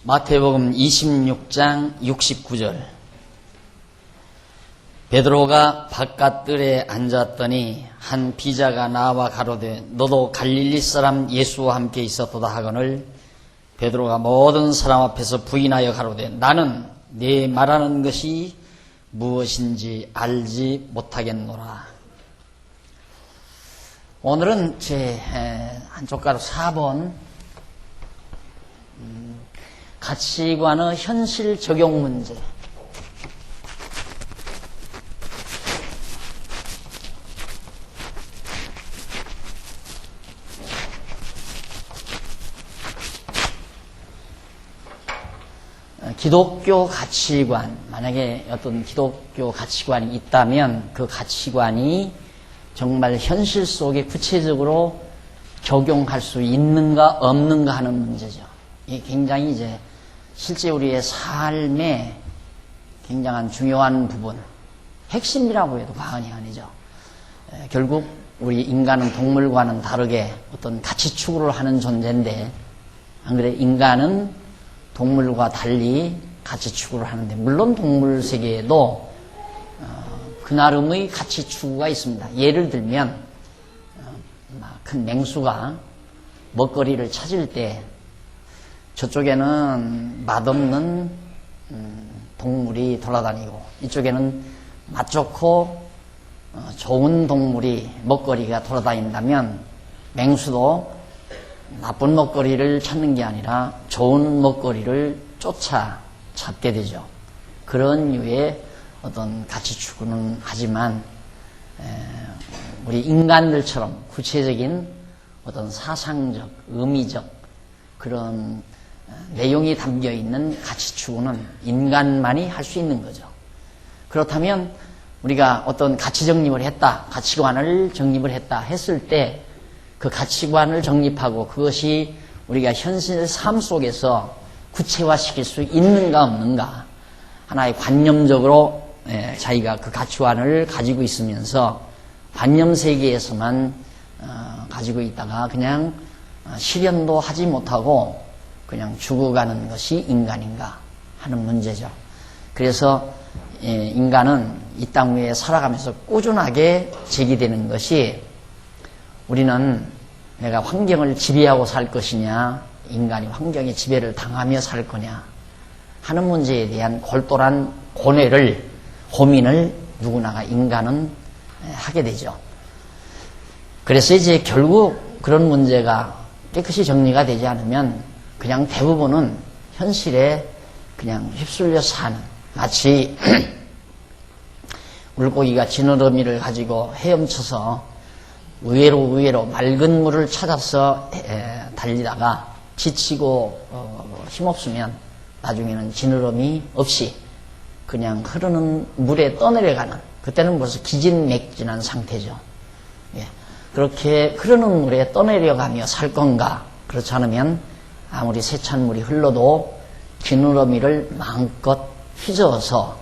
마태복음 26장 69절. 베드로가 바깥들에 앉았더니 한 비자가 나와 가로되 너도 갈릴리 사람 예수와 함께 있었도다 하거늘 베드로가 모든 사람 앞에서 부인하여 가로되 나는 네 말하는 것이 무엇인지 알지 못하겠노라. 오늘은 제 한쪽 가로 4번 가치관의 현실 적용 문제. 기독교 가치관, 만약에 어떤 기독교 가치관이 있다면 그 가치관이 정말 현실 속에 구체적으로 적용할 수 있는가 없는가 하는 문제죠. 이게 굉장히 이제 실제 우리의 삶의 굉장한 중요한 부분, 핵심이라고 해도 과언이 아니죠. 결국 우리 인간은 동물과는 다르게 어떤 가치 추구를 하는 존재인데, 안 그래? 인간은 동물과 달리 가치 추구를 하는데, 물론 동물 세계에도 그 나름의 가치 추구가 있습니다. 예를 들면 큰 맹수가 먹거리를 찾을 때 저쪽에는 맛없는 동물이 돌아다니고 이쪽에는 맛 좋고 좋은 동물이 먹거리가 돌아다닌다면 맹수도 나쁜 먹거리를 찾는 게 아니라 좋은 먹거리를 쫓아 찾게 되죠. 그런 류의 어떤 가치 추구는 하지만 우리 인간들처럼 구체적인 어떤 사상적, 의미적 그런 내용이 담겨있는 가치 추구는 인간만이 할 수 있는 거죠. 그렇다면 우리가 어떤 가치 정립을 했다, 가치관을 정립을 했다 했을 때 그 가치관을 정립하고 그것이 우리가 현실 삶 속에서 구체화시킬 수 있는가 없는가, 하나의 관념적으로 자기가 그 가치관을 가지고 있으면서 관념 세계에서만 가지고 있다가 그냥 실현도 하지 못하고 그냥 죽어가는 것이 인간인가 하는 문제죠. 그래서 인간은 이 땅 위에 살아가면서 꾸준하게 제기되는 것이, 우리는 내가 환경을 지배하고 살 것이냐, 인간이 환경의 지배를 당하며 살 거냐 하는 문제에 대한 골똘한 고민을 누구나가 인간은 하게 되죠. 그래서 이제 결국 그런 문제가 깨끗이 정리가 되지 않으면 그냥 대부분은 현실에 그냥 휩쓸려 사는, 마치 물고기가 지느러미를 가지고 헤엄쳐서 의외로 맑은 물을 찾아서 달리다가 지치고 힘없으면 나중에는 지느러미 없이 그냥 흐르는 물에 떠내려가는, 그때는 벌써 기진맥진한 상태죠. 그렇게 흐르는 물에 떠내려가며 살 건가? 그렇지 않으면 아무리 세찬물이 흘러도 지느러미를 마음껏 휘저어서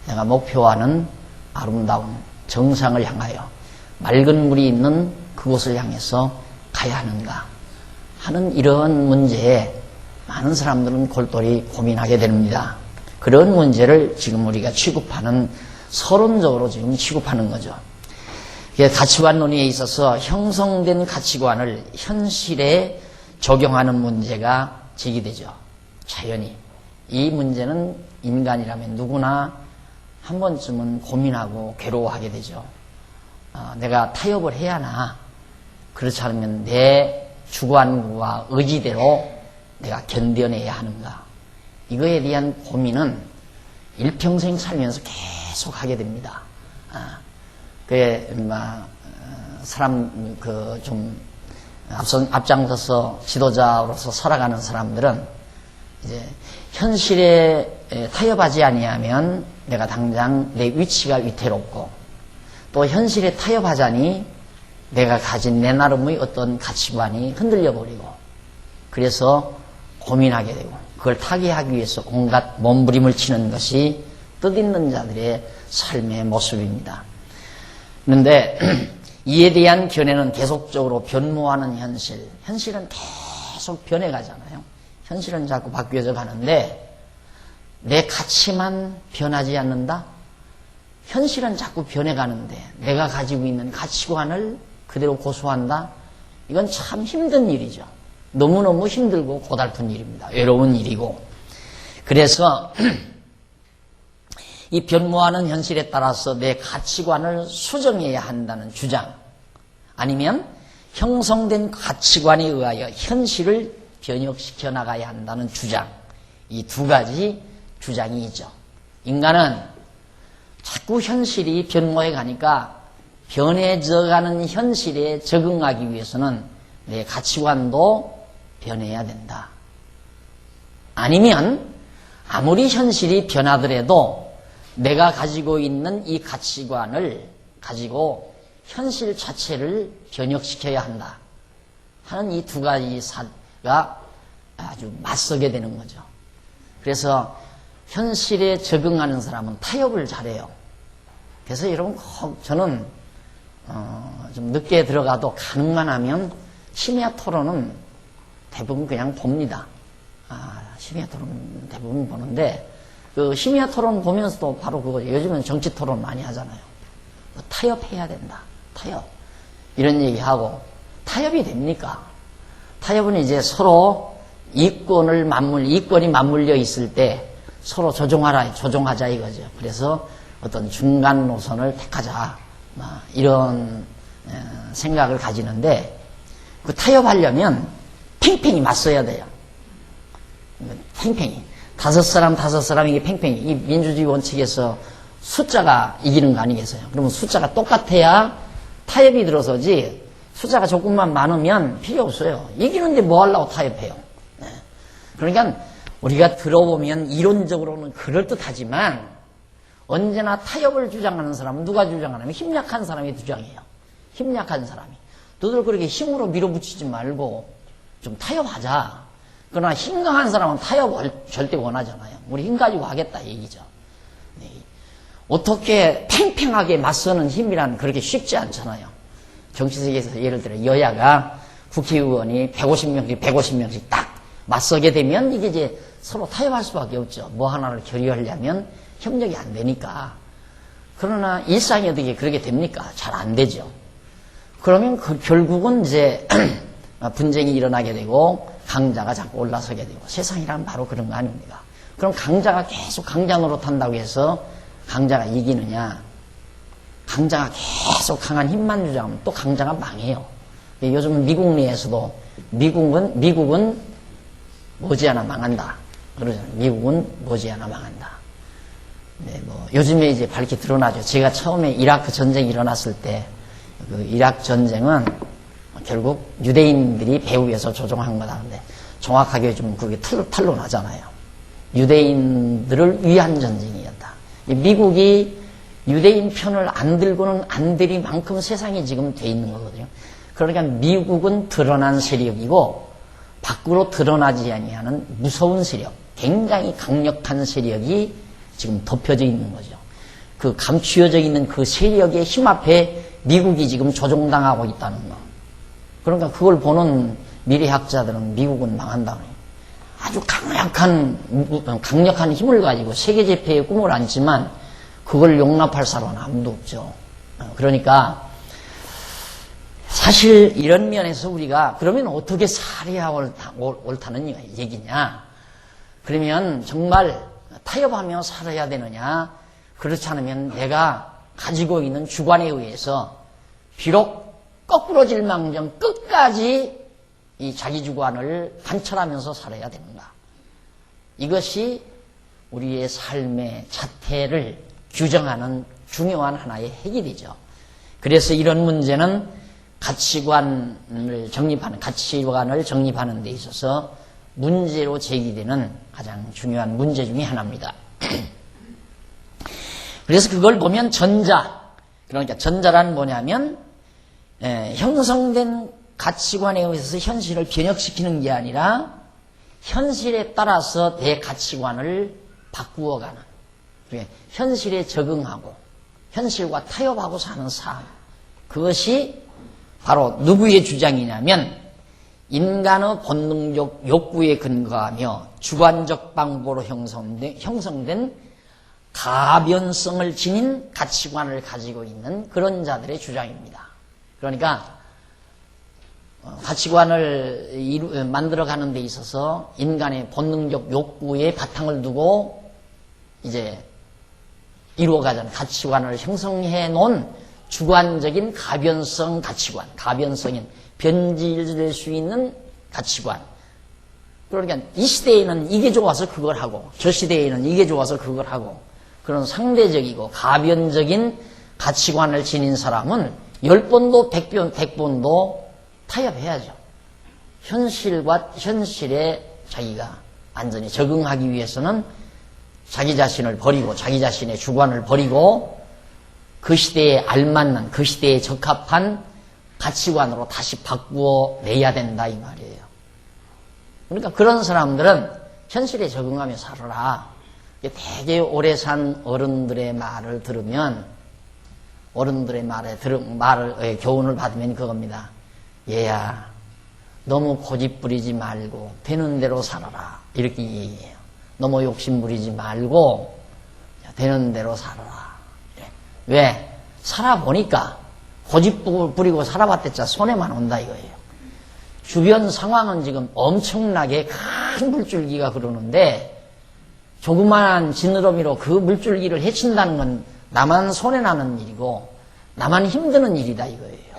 내가 목표하는 아름다운 정상을 향하여 맑은 물이 있는 그곳을 향해서 가야 하는가 하는 이런 문제에 많은 사람들은 골똘히 고민하게 됩니다. 그런 문제를 지금 우리가 취급하는, 서론적으로 지금 취급하는 거죠. 가치관 논의에 있어서 형성된 가치관을 현실에 적용하는 문제가 제기되죠. 자연히. 이 문제는 인간이라면 누구나 한 번쯤은 고민하고 괴로워하게 되죠. 내가 타협을 해야 하나? 그렇지 않으면 내 주관과 의지대로 내가 견뎌내야 하는가? 이거에 대한 고민은 일평생 살면서 계속 하게 됩니다. 앞장서서 지도자로서 살아가는 사람들은 이제 현실에 타협하지 아니하면 내가 당장 내 위치가 위태롭고, 또 현실에 타협하자니 내가 가진 내 나름의 어떤 가치관이 흔들려 버리고, 그래서 고민하게 되고 그걸 타개하기 위해서 온갖 몸부림을 치는 것이 뜻있는 자들의 삶의 모습입니다. 그런데 이에 대한 견해는 계속적으로 변모하는 현실은 계속 변해가잖아요. 현실은 자꾸 바뀌어져 가는데 내 가치만 변하지 않는다? 현실은 자꾸 변해가는데 내가 가지고 있는 가치관을 그대로 고수한다? 이건 참 힘든 일이죠. 너무너무 힘들고 고달픈 일입니다. 외로운 일이고. 그래서 이 변모하는 현실에 따라서 내 가치관을 수정해야 한다는 주장, 아니면 형성된 가치관에 의하여 현실을 변혁시켜 나가야 한다는 주장, 이 두 가지 주장이 있죠. 인간은 자꾸 현실이 변모해 가니까 변해져 가는 현실에 적응하기 위해서는 내 가치관도 변해야 된다. 아니면 아무리 현실이 변하더라도 내가 가지고 있는 이 가치관을 가지고 현실 자체를 변혁시켜야 한다 하는 이 두 가지 사가 아주 맞서게 되는 거죠. 그래서 현실에 적응하는 사람은 타협을 잘해요. 그래서 여러분 저는 좀 늦게 들어가도 가능만 하면 심야 토론은 대부분 그냥 봅니다. 심야 토론 대부분 보는데 그 심야 토론 보면서도 바로 그거, 요즘은 정치 토론 많이 하잖아요. 타협해야 된다. 타협. 이런 얘기하고, 타협이 됩니까? 타협은 이제 서로 이권이 맞물려 있을 때 서로 조정하자 이거죠. 그래서 어떤 중간 노선을 택하자. 이런 생각을 가지는데, 그 타협하려면 팽팽히 맞서야 돼요. 팽팽히. 다섯 사람 이게 팽팽히. 이 민주주의 원칙에서 숫자가 이기는 거 아니겠어요? 그러면 숫자가 똑같아야 타협이 들어서지, 숫자가 조금만 많으면 필요 없어요. 이기는데 뭐 하려고 타협해요? 네. 그러니까 우리가 들어보면 이론적으로는 그럴듯하지만 언제나 타협을 주장하는 사람은 누가 주장하냐면 힘약한 사람이 주장해요. 힘약한 사람이. 너들 그렇게 힘으로 밀어붙이지 말고 좀 타협하자. 그러나 힘 강한 사람은 타협을 절대 원하잖아요. 우리 힘 가지고 하겠다 얘기죠. 네. 어떻게 팽팽하게 맞서는 힘이란 그렇게 쉽지 않잖아요. 정치세계에서 예를 들어 여야가 국회의원이 150명씩 딱 맞서게 되면 이게 이제 서로 타협할 수밖에 없죠. 뭐 하나를 결의하려면 협력이 안 되니까. 그러나 일상이 어떻게 그렇게 됩니까? 잘 안 되죠. 그러면 결국은 이제 분쟁이 일어나게 되고 강자가 자꾸 올라서게 되고, 세상이란 바로 그런 거 아닙니까? 그럼 강자가 계속 강자 노릇한다고 해서 강자가 이기느냐? 강자가 계속 강한 힘만 주장하면 또 강자가 망해요. 요즘은 미국 내에서도 미국은 머지않아 망한다 그러잖아요. 미국은 머지않아 망한다. 네, 요즘에 이제 밝게 드러나죠. 제가 처음에 이라크 전쟁이 일어났을 때, 그 이라크 전쟁은 결국 유대인들이 배후에서 조종한 거다. 근데 정확하게 좀 그게 탄로나잖아요. 유대인들을 위한 전쟁이었다. 미국이 유대인 편을 안 들고는 안 되리만큼 세상이 지금 돼 있는 거거든요. 그러니까 미국은 드러난 세력이고 밖으로 드러나지 아니하는 무서운 세력, 굉장히 강력한 세력이 지금 덮여져 있는 거죠. 그 감추어져 있는 그 세력의 힘 앞에 미국이 지금 조종당하고 있다는 거. 그러니까 그걸 보는 미래학자들은 미국은 망한다. 아주 강력한 힘을 가지고 세계제패의 꿈을 안지만 그걸 용납할 사람은 아무도 없죠. 그러니까 사실 이런 면에서 우리가 그러면 어떻게 살아야 옳다는 얘기냐? 그러면 정말 타협하며 살아야 되느냐? 그렇지 않으면 내가 가지고 있는 주관에 의해서 비록 거꾸로질 망정 끝까지 이 자기 주관을 관철하면서 살아야 되는가? 이것이 우리의 삶의 자태를 규정하는 중요한 하나의 해결이죠. 그래서 이런 문제는 가치관을 정립하는 데 있어서 문제로 제기되는 가장 중요한 문제 중에 하나입니다. 그래서 그걸 보면 그러니까 전자란 뭐냐면 형성된 가치관에 의해서 현실을 변혁시키는 게 아니라 현실에 따라서 내 가치관을 바꾸어가는, 현실에 적응하고 현실과 타협하고 사는 삶, 그것이 바로 누구의 주장이냐면 인간의 본능적 욕구에 근거하며 주관적 방법으로 형성된 가변성을 지닌 가치관을 가지고 있는 그런 자들의 주장입니다. 그러니까 가치관을 만들어가는 데 있어서 인간의 본능적 욕구에 바탕을 두고 이제 이루어가자는 가치관을 형성해 놓은 주관적인 가변성 가치관, 가변성인 변질될 수 있는 가치관. 그러니까 이 시대에는 이게 좋아서 그걸 하고 저 시대에는 이게 좋아서 그걸 하고 그런 상대적이고 가변적인 가치관을 지닌 사람은 10번도 100번도 타협해야죠. 현실에 자기가 완전히 적응하기 위해서는 자기 자신을 버리고 자기 자신의 주관을 버리고 그 시대에 알맞는 그 시대에 적합한 가치관으로 다시 바꾸어 내야 된다 이 말이에요. 그러니까 그런 사람들은 현실에 적응하며 살아라. 되게 오래 산 어른들의 말을 들으면 어른들의 말을 교훈을 받으면 그겁니다. 얘야 너무 고집 부리지 말고 되는 대로 살아라 이렇게 얘기해요. 너무 욕심 부리지 말고 되는 대로 살아라. 왜? 살아보니까 고집 부리고 살아봤댔자 손해만 온다 이거예요. 주변 상황은 지금 엄청나게 큰 물줄기가 흐르는데 조그마한 지느러미로 그 물줄기를 헤친다는 건 나만 손해나는 일이고 나만 힘드는 일이다 이거예요.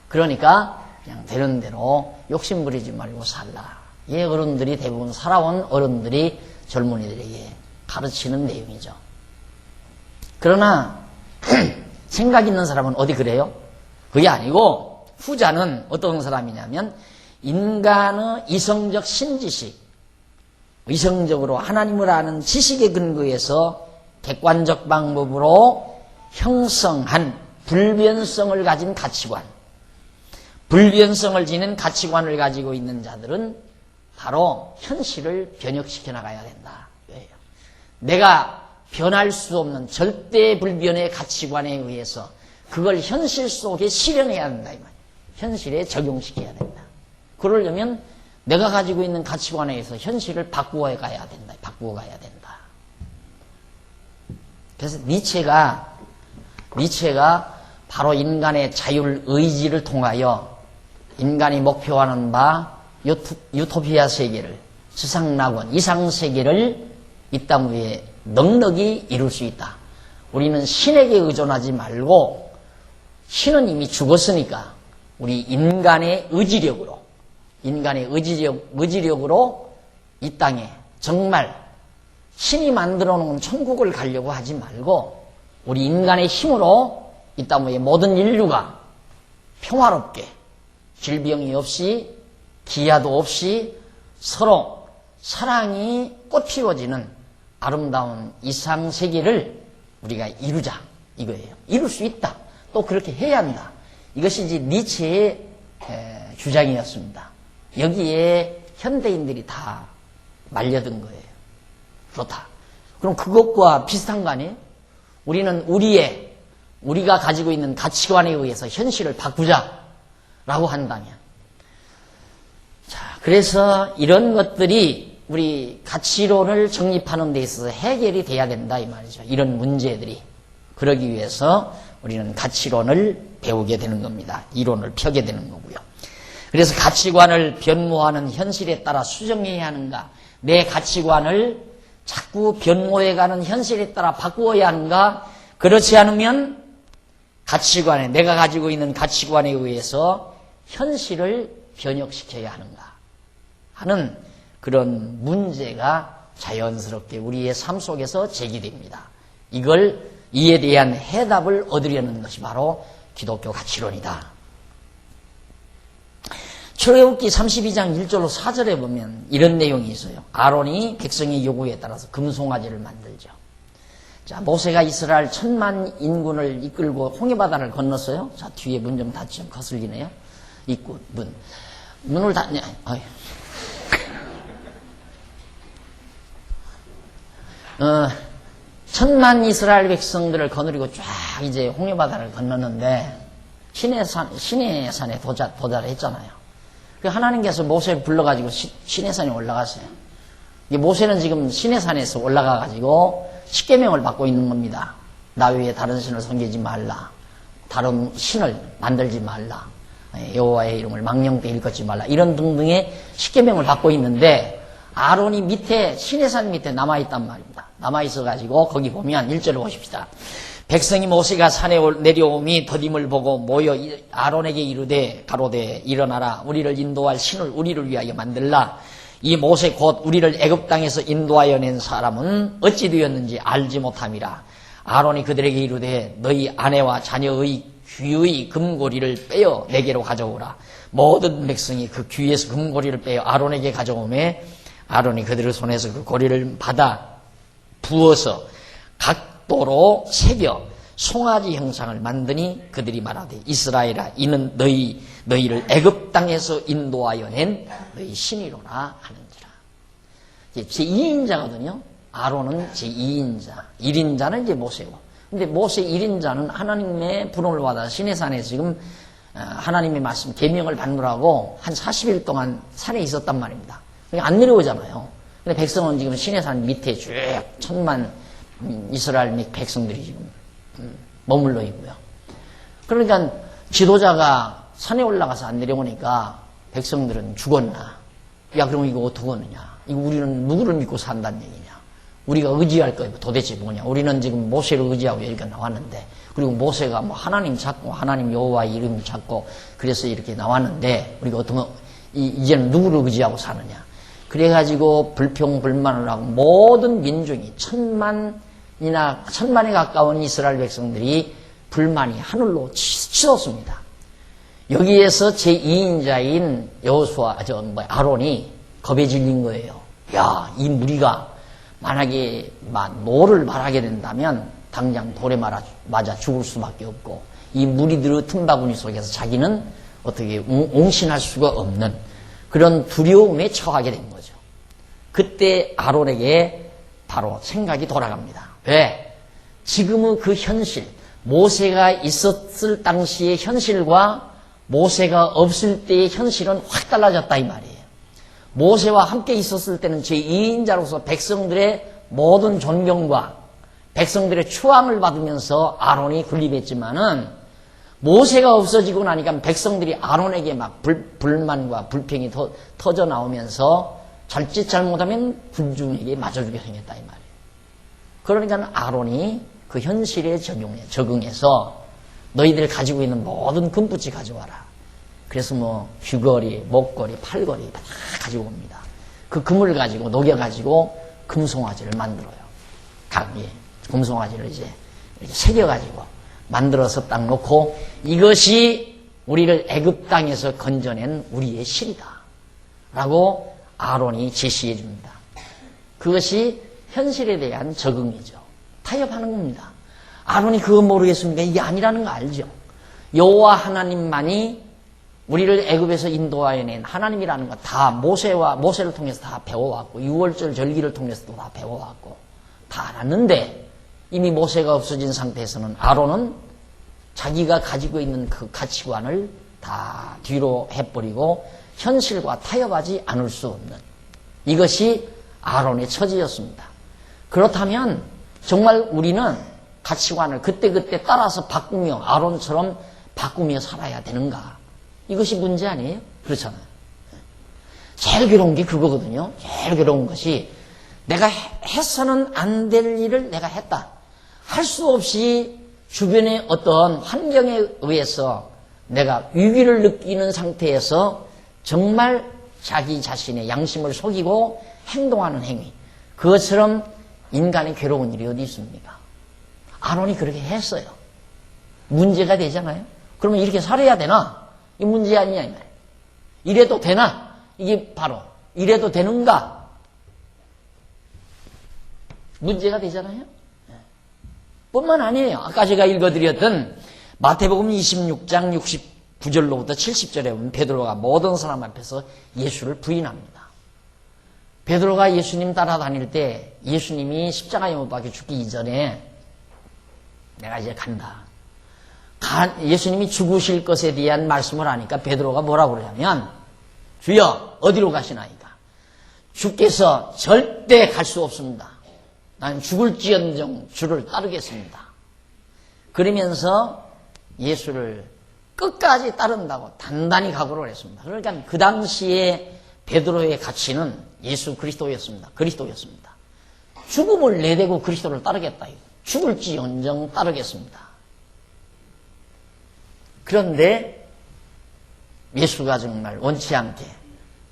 그러니까 그냥 되는 대로 욕심 부리지 말고 살라. 이 어른들이 대부분 살아온 어른들이 젊은이들에게 가르치는 내용이죠. 그러나 생각 있는 사람은 어디 그래요? 그게 아니고 후자는 어떤 사람이냐면 인간의 이성적 신지식, 이성적으로 하나님을 아는 지식에 근거해서 객관적 방법으로 형성한 불변성을 가진 가치관, 불변성을 지닌 가치관을 가지고 있는 자들은 바로 현실을 변혁시켜 나가야 된다. 왜요? 내가 변할 수 없는 절대 불변의 가치관에 의해서 그걸 현실 속에 실현해야 한다. 이 말이에요. 현실에 적용시켜야 된다. 그러려면 내가 가지고 있는 가치관에 의해서 현실을 바꾸어 가야 된다. 바꾸어 가야 된다. 그래서 니체가 바로 인간의 자율 의지를 통하여 인간이 목표하는 바 유토피아 세계를, 지상낙원, 이상세계를 이 땅 위에 넉넉히 이룰 수 있다. 우리는 신에게 의존하지 말고 신은 이미 죽었으니까 우리 인간의 의지력으로 이 땅에 정말 신이 만들어 놓은 천국을 가려고 하지 말고 우리 인간의 힘으로 이 땅 위에 모든 인류가 평화롭게 질병이 없이 기아도 없이 서로 사랑이 꽃피워지는 아름다운 이상 세계를 우리가 이루자 이거예요. 이룰 수 있다. 또 그렇게 해야 한다. 이것이 이제 니체의 주장이었습니다. 여기에 현대인들이 다 말려든 거예요. 그렇다. 그럼 그것과 비슷한 거 아니에요? 우리는 우리가 가지고 있는 가치관에 의해서 현실을 바꾸자라고 한다면. 자, 그래서 이런 것들이 우리 가치론을 정립하는 데 있어서 해결이 돼야 된다 이 말이죠. 이런 문제들이. 그러기 위해서 우리는 가치론을 배우게 되는 겁니다. 이론을 펴게 되는 거고요. 그래서 가치관을 변모하는 현실에 따라 수정해야 하는가, 내 가치관을 자꾸 변모해가는 현실에 따라 바꾸어야 하는가, 그렇지 않으면 내가 가지고 있는 가치관에 의해서 현실을 변혁시켜야 하는가 하는 그런 문제가 자연스럽게 우리의 삶 속에서 제기됩니다. 이에 대한 해답을 얻으려는 것이 바로 기독교 가치론이다. 출애굽기 32장 1절로 4절에 보면 이런 내용이 있어요. 아론이 백성의 요구에 따라서 금송아지를 만들죠. 자, 모세가 이스라엘 1000만 인군을 이끌고 홍해바다를 건넜어요. 자, 뒤에 문 좀 닫지 좀 거슬리네요. 문을 닫냐? 1000만 이스라엘 백성들을 거느리고 쫙 이제 홍해바다를 건넜는데 시내산에 도달했잖아요. 하나님께서 모세를 불러가지고 시내산에 올라갔어요. 모세는 지금 시내산에서 올라가가지고 십계명을 받고 있는 겁니다. 나 외에 다른 신을 섬기지 말라. 다른 신을 만들지 말라. 여호와의 이름을 망령되이 일컫지 말라. 이런 등등의 십계명을 받고 있는데 아론이 밑에 시내산 밑에 남아있단 말입니다. 남아있어가지고 거기 보면 1절을 보십시다. 백성이 모세가 산에 내려오미 더딤을 보고 모여 아론에게 이르되 가로되 일어나라. 우리를 인도할 신을 우리를 위하여 만들라. 이 모세 곧 우리를 애굽 땅에서 인도하여 낸 사람은 어찌 되었는지 알지 못함이라. 아론이 그들에게 이르되 너희 아내와 자녀의 귀의 금고리를 빼어 내게로 가져오라. 모든 백성이 그 귀에서 금고리를 빼어 아론에게 가져오매 아론이 그들의 손에서 그 고리를 받아 부어서 각도로 새겨 송아지 형상을 만드니 그들이 말하되 이스라엘아 이는 너희를 애굽 땅에서 인도하여 낸 너희 신이로라 하는지라. 제2인자거든요. 아론은 제2인자. 1인자는 이제 모세고. 근데 모세 1인자는 하나님의 부름을 받아 시내산에 지금 하나님의 말씀 계명을 받느라고 한 40일 동안 산에 있었단 말입니다. 그러니까 안 내려오잖아요. 근데 백성은 지금 시내산 밑에 쭉 천만 이스라엘 백성들이 지금 머물러 있고요. 그러니까 지도자가 산에 올라가서 안 내려오니까 백성들은 죽었나? 야, 그럼 이거 어떡하느냐? 이거 우리는 누구를 믿고 산다는 얘기냐? 우리가 의지할 거 도대체 뭐냐? 우리는 지금 모세를 의지하고 여기가 나왔는데, 그리고 모세가 뭐 하나님 찾고 하나님 여호와의 이름 찾고 그래서 이렇게 나왔는데 우리가 어떤 이제는 누구를 의지하고 사느냐? 그래가지고 불평불만을 하고 모든 민중이 천만에 가까운 이스라엘 백성들이 불만이 하늘로 치솟습니다. 여기에서 제2인자인 아론이 겁에 질린 거예요. 야, 이 무리가 만약에 노를 말하게 된다면 당장 돌에 맞아 죽을 수밖에 없고 이 무리들의 틈바구니 속에서 자기는 어떻게 옹신할 수가 없는 그런 두려움에 처하게 된 거죠. 그때 아론에게 바로 생각이 돌아갑니다. 왜? 지금의 그 현실, 모세가 있었을 당시의 현실과 모세가 없을 때의 현실은 확 달라졌다 이 말이에요. 모세와 함께 있었을 때는 제2인자로서 백성들의 모든 존경과 백성들의 추앙을 받으면서 아론이 군림했지만은 모세가 없어지고 나니까 백성들이 아론에게 막 불만과 불평이 터져 나오면서 잘짓 잘못하면 군중에게 맞아주게 생겼다 이 말이에요. 그러니까 아론이 그 현실에 적응해서 너희들 가지고 있는 모든 금붙이 가져와라. 그래서 뭐 귀걸이, 목걸이, 팔걸이 다 가지고 옵니다. 그 금을 가지고 녹여가지고 금송아지를 만들어요. 금송아지를 이제 이렇게 새겨가지고 만들어서 딱 놓고 이것이 우리를 애굽 땅에서 건져낸 우리의 실이다 라고 아론이 제시해 줍니다. 그것이 현실에 대한 적응이죠. 타협하는 겁니다. 아론이 그거 모르겠습니까? 이게 아니라는 거 알죠? 여호와 하나님만이 우리를 애굽에서 인도하여 낸 하나님이라는 거 다 모세를 통해서 다 배워왔고 6월절 절기를 통해서도 다 배워왔고 다 알았는데 이미 모세가 없어진 상태에서는 아론은 자기가 가지고 있는 그 가치관을 다 뒤로 해버리고 현실과 타협하지 않을 수 없는 이것이 아론의 처지였습니다. 그렇다면 정말 우리는 가치관을 그때그때 따라서 바꾸며 아론처럼 바꾸며 살아야 되는가? 이것이 문제 아니에요? 그렇잖아요. 제일 괴로운 게 그거거든요. 제일 괴로운 것이 내가 해서는 안 될 일을 내가 했다. 할 수 없이 주변의 어떤 환경에 의해서 내가 위기를 느끼는 상태에서 정말 자기 자신의 양심을 속이고 행동하는 행위. 그것처럼 인간의 괴로운 일이 어디 있습니까? 아론이 그렇게 했어요. 문제가 되잖아요. 그러면 이렇게 살아야 되나? 이 문제 아니냐 이 말이에요. 이래도 되나? 이게 바로 이래도 되는가? 문제가 되잖아요. 뿐만 아니에요. 아까 제가 읽어드렸던 마태복음 26장 69절로부터 70절에 보면 베드로가 모든 사람 앞에서 예수를 부인합니다. 베드로가 예수님 따라다닐 때 예수님이 십자가에 못 박혀 죽기 이전에 내가 이제 간다. 예수님이 죽으실 것에 대한 말씀을 하니까 베드로가 뭐라고 그러냐면 주여 어디로 가시나이까? 주께서 절대 갈 수 없습니다. 나는 죽을지언정 주를 따르겠습니다. 그러면서 예수를 끝까지 따른다고 단단히 각오를 했습니다. 그러니까 그 당시에 베드로의 가치는 예수 그리스도였습니다. 그리스도였습니다. 죽음을 내대고 그리스도를 따르겠다. 죽을지언정 따르겠습니다. 그런데 예수가 정말 원치 않게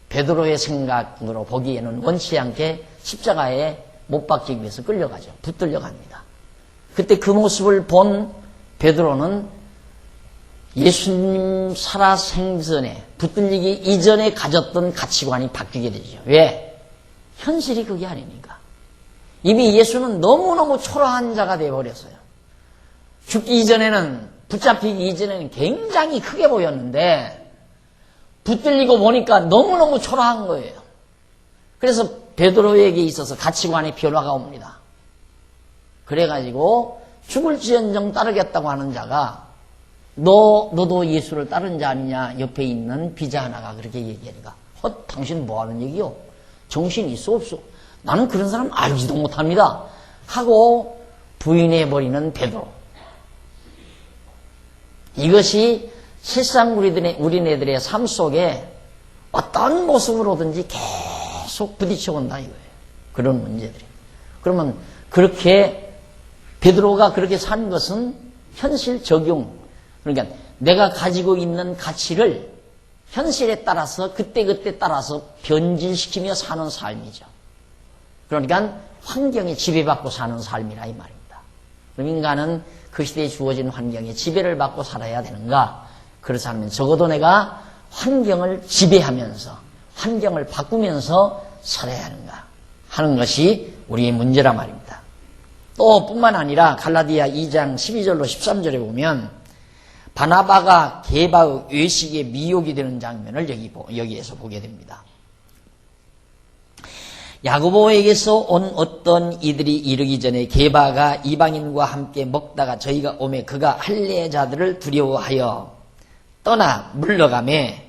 베드로의 생각으로 보기에는 원치 않게 십자가에 못 박히기 위해서 끌려가죠. 붙들려 갑니다. 그때 그 모습을 본 베드로는 예수님 살아생전에 붙들리기 이전에 가졌던 가치관이 바뀌게 되죠. 왜? 현실이 그게 아니니까. 이미 예수는 너무너무 초라한 자가 되어버렸어요. 죽기 이전에는, 붙잡히기 이전에는 굉장히 크게 보였는데 붙들리고 보니까 너무너무 초라한 거예요. 그래서 베드로에게 있어서 가치관의 변화가 옵니다. 그래가지고 죽을지언정 따르겠다고 하는 자가 너도 예수를 따른 자 아니냐? 옆에 있는 비자 하나가 그렇게 얘기하니까 당신 뭐하는 얘기요? 정신 있어 없어? 나는 그런 사람 알지도 못합니다. 하고 부인해버리는 베드로. 이것이 실상 우리네들의 삶 속에 어떤 모습으로든지 계속 부딪혀온다 이거예요. 그런 문제들이. 그러면 그렇게 베드로가 그렇게 산 것은 현실 적용. 그러니까 내가 가지고 있는 가치를 현실에 따라서 그때그때 따라서 변질시키며 사는 삶이죠. 그러니까 환경에 지배받고 사는 삶이라 이 말입니다. 그럼 인간은 그 시대에 주어진 환경에 지배를 받고 살아야 되는가? 그렇지 않으면 적어도 내가 환경을 지배하면서 환경을 바꾸면서 살아야 하는가 하는 것이 우리의 문제라 말입니다. 또 뿐만 아니라 갈라디아 2장 12절로 13절에 보면 바나바가 게바의 외식에 미혹이 되는 장면을 여기에서 보게 됩니다. 야고보에게서 온 어떤 이들이 이르기 전에 게바가 이방인과 함께 먹다가 저희가 오매 그가 할례자들을 두려워하여 떠나 물러가매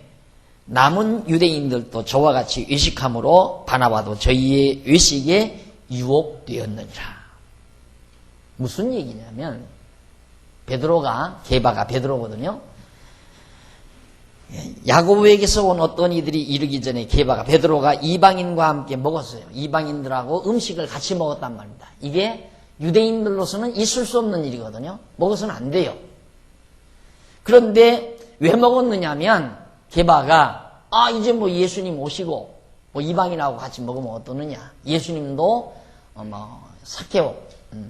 남은 유대인들도 저와 같이 외식함으로 바나바도 저희의 외식에 유혹되었느니라. 무슨 얘기냐면 게바가 베드로거든요. 야고보에게서 온 어떤 이들이 이르기 전에 베드로가 이방인과 함께 먹었어요. 이방인들하고 음식을 같이 먹었단 말입니다. 이게 유대인들로서는 있을 수 없는 일이거든요. 먹어서는 안 돼요. 그런데 왜 먹었느냐면 게바가 이제 뭐 예수님 오시고 뭐 이방인하고 같이 먹으면 어떠느냐. 예수님도 사케오,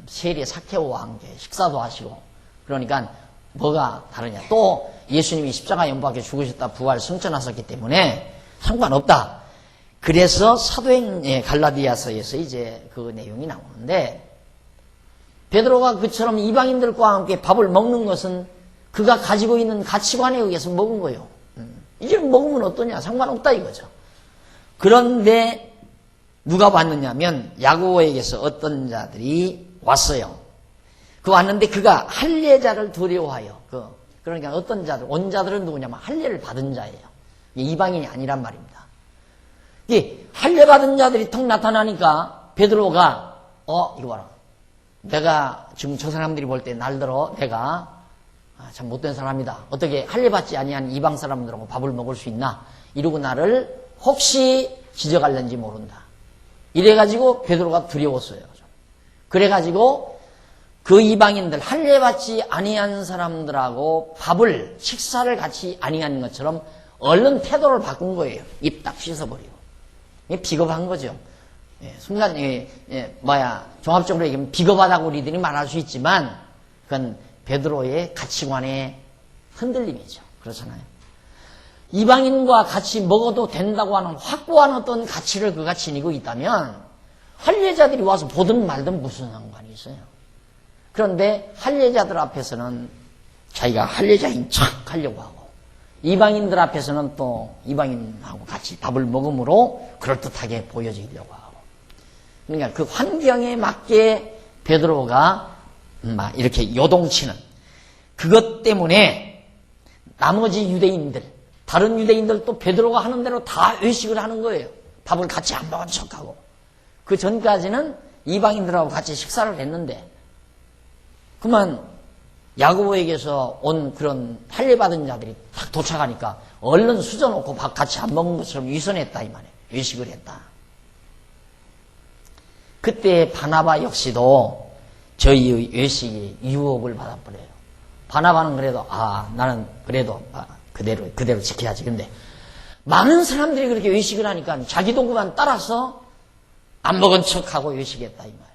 세리의 사케오와 함께 식사도 하시고 그러니까 뭐가 다르냐. 또 예수님이 십자가 연박에 죽으셨다 부활 승천하셨기 때문에 상관없다. 그래서 사도행 갈라디아서에서 이제 그 내용이 나오는데 베드로가 그처럼 이방인들과 함께 밥을 먹는 것은 그가 가지고 있는 가치관에 의해서 먹은 거예요. 이제 먹으면 어떠냐. 상관없다 이거죠. 그런데 누가 왔느냐면 야고보에게서 어떤 자들이 왔어요. 왔는데 그가 할례자를 두려워하여 그러니까 어떤 자들 온 자들은 누구냐면 할례를 받은 자예요. 이방인이 아니란 말입니다. 이 할례 받은 자들이 턱 나타나니까 베드로가 이거 봐라. 내가 지금 저 사람들이 볼 때 날들어 내가 참 못된 사람이다. 어떻게 할례 받지 아니한 이방 사람들하고 밥을 먹을 수 있나? 이러고 나를 혹시 지적할는지 모른다. 이래가지고 베드로가 두려웠어요. 그래가지고 그 이방인들 할례 받지 아니한 사람들하고 식사를 같이 아니한 것처럼 얼른 태도를 바꾼 거예요. 입 딱 씻어버리고. 비겁한 거죠. 순간 종합적으로 얘기하면 비겁하다고 우리들이 말할 수 있지만 그건 베드로의 가치관의 흔들림이죠. 그렇잖아요. 이방인과 같이 먹어도 된다고 하는 확고한 어떤 가치를 그가 지니고 있다면 할례자들이 와서 보든 말든 무슨 상관이 있어요. 그런데 할례자들 앞에서는 자기가 할례자인 척 하려고 하고 이방인들 앞에서는 또 이방인하고 같이 밥을 먹음으로 그럴듯하게 보여지려고 하고 그러니까 그 환경에 맞게 베드로가 이렇게 요동치는 그것 때문에 나머지 유대인들 다른 유대인들도 베드로가 하는 대로 다 외식을 하는 거예요. 밥을 같이 안 먹은 척하고. 그 전까지는 이방인들하고 같이 식사를 했는데, 그만 야고보에게서 온 그런 할례받은 자들이 딱 도착하니까 얼른 수저놓고 밥 같이 안 먹은 것처럼 위선했다 이 말이에요. 외식을 했다. 그때 바나바 역시도 저희의 외식이 유혹을 받아버려요. 바나바는 그래도 나는 그래도 그대로 지켜야지. 근데 많은 사람들이 그렇게 외식을 하니까 자기도 그만 따라서 안 먹은 척하고 외식했다 이 말이에요.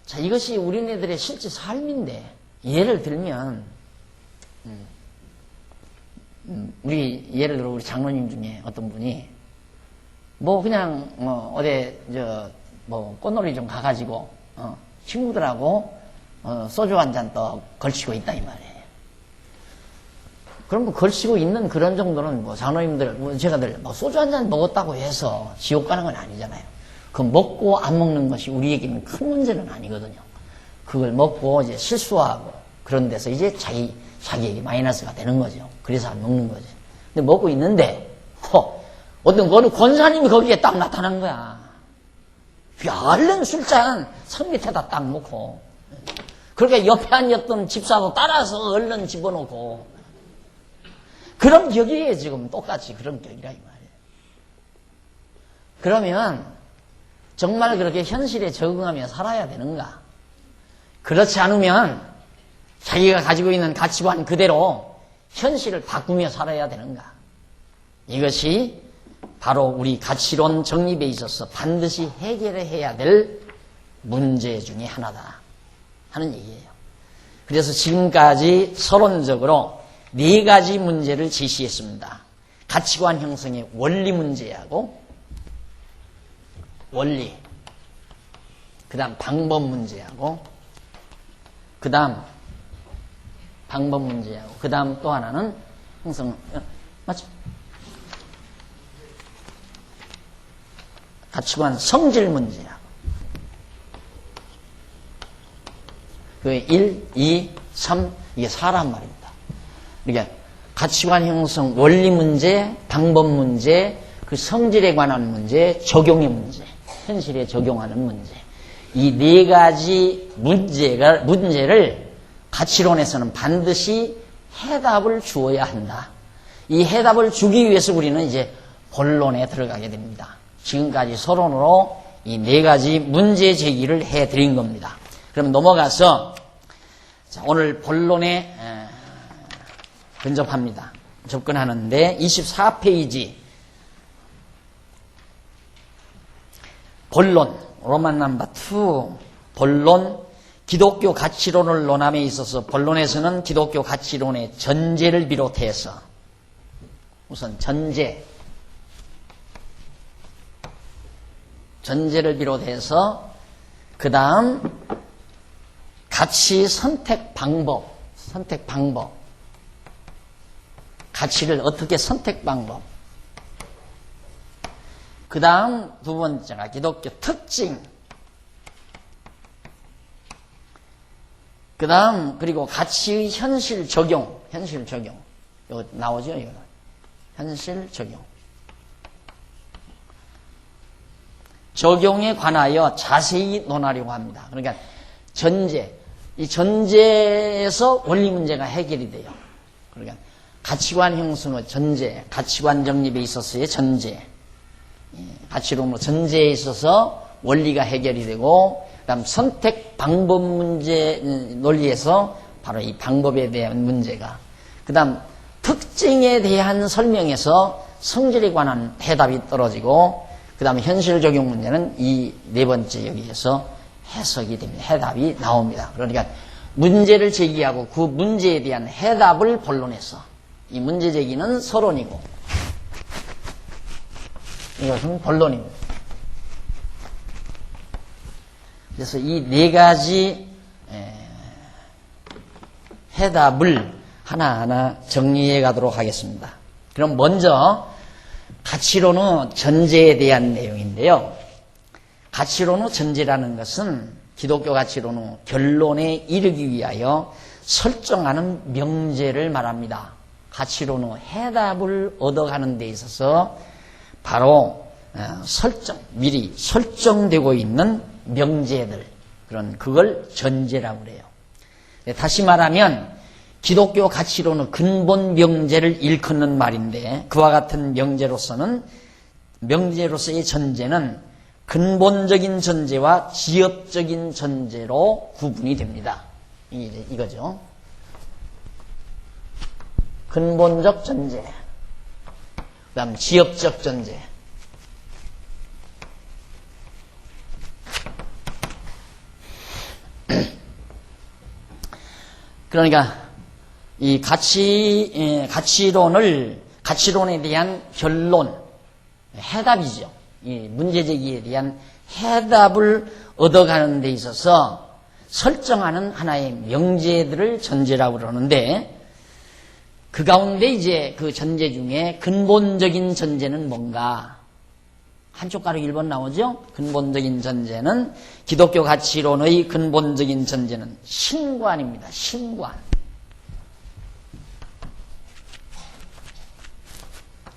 자, 이것이 우리네들의 실제 삶인데, 예를 들면 예를 들어 우리 장로님 중에 어떤 분이 그냥 어디 꽃놀이 좀 가가지고 친구들하고 소주 한 잔 더 걸치고 있다 이 말이에요. 그럼 걸치고 있는 그런 정도는 장로님들 제가들 소주 한 잔 먹었다고 해서 지옥 가는 건 아니잖아요. 그 먹고 안 먹는 것이 우리에게는 큰 문제는 아니거든요. 그걸 먹고 이제 실수하고 그런 데서 이제 자기에게 마이너스가 되는 거죠. 그래서 안 먹는 거죠. 근데 먹고 있는데 어떤 권사님이 거기에 딱 나타난 거야. 얼른 술잔 성 밑에다 딱 놓고, 그러니까 옆에 앉았던 집사도 따라서 얼른 집어넣고, 그런 격이에요. 지금 똑같이 그런 격이라 이 말이에요. 그러면 정말 그렇게 현실에 적응하며 살아야 되는가? 그렇지 않으면 자기가 가지고 있는 가치관 그대로 현실을 바꾸며 살아야 되는가? 이것이 바로 우리 가치론 정립에 있어서 반드시 해결해야 될 문제 중에 하나다 하는 얘기예요. 그래서 지금까지 서론적으로 4가지 문제를 제시했습니다. 가치관 형성의 원리 문제하고, 그 다음 방법 문제하고, 그 다음 또 하나는 형성, 맞죠? 가치관 성질 문제하고. 그 1, 2, 3, 이게 4란 말입니다. 그러니까 가치관 형성, 원리 문제, 방법 문제, 그 성질에 관한 문제, 적용의 문제, 현실에 적용하는 문제. 이 4가지 문제를 가치론에서는 반드시 해답을 주어야 한다. 이 해답을 주기 위해서 우리는 이제 본론에 들어가게 됩니다. 지금까지 서론으로 이 4가지 문제 제기를 해드린 겁니다. 그럼 넘어가서 오늘 본론에 근접합니다. 접근하는데 24페이지 본론 로만 넘버 2 본론 기독교 가치론을 논함에 있어서 본론에서는 기독교 가치론의 전제를 비롯해서 우선 전제를 비롯해서 그 다음 가치 선택 방법 가치를 어떻게 선택 방법, 그 다음 2번째가 기독교 특징, 그 다음 그리고 가치의 현실 적용 이거 나오죠? 이거 현실 적용에 관하여 자세히 논하려고 합니다. 그러니까 이 전제에서 원리 문제가 해결이 돼요. 그러니까 가치관 형성의 전제, 가치관 정립에 있어서의 전제, 가치론으로 전제에 있어서 원리가 해결이 되고, 그 다음 선택 방법 문제 논리에서 바로 이 방법에 대한 문제가, 그 다음 특징에 대한 설명에서 성질에 관한 해답이 떨어지고, 그 다음에 현실 적용 문제는 이 4번째 여기에서 해석이 됩니다. 해답이 나옵니다. 그러니까 문제를 제기하고 그 문제에 대한 해답을 본론에서, 이 문제 제기는 서론이고 이것은 본론입니다. 그래서 이 4가지 해답을 하나하나 정리해 가도록 하겠습니다. 그럼 먼저 가치론의 전제에 대한 내용인데요. 가치론의 전제라는 것은 기독교 가치론의 결론에 이르기 위하여 설정하는 명제를 말합니다. 가치론의 해답을 얻어가는 데 있어서 바로 미리 설정되고 있는 명제들, 그걸 전제라고 그래요. 다시 말하면 기독교 가치론의 근본 명제를 일컫는 말인데, 그와 같은 명제로서의 전제는 근본적인 전제와 지엽적인 전제로 구분이 됩니다. 이거죠. 근본적 전제, 그 다음 지엽적 전제. 그러니까 이 가치론에 대한 결론, 해답이죠. 이 문제제기에 대한 해답을 얻어가는 데 있어서 설정하는 하나의 명제들을 전제라고 그러는데, 그 가운데 이제 그 전제 중에 근본적인 전제는 뭔가? 한쪽 가로 1번 나오죠? 근본적인 전제는, 기독교 가치론의 근본적인 전제는 신관입니다. 신관.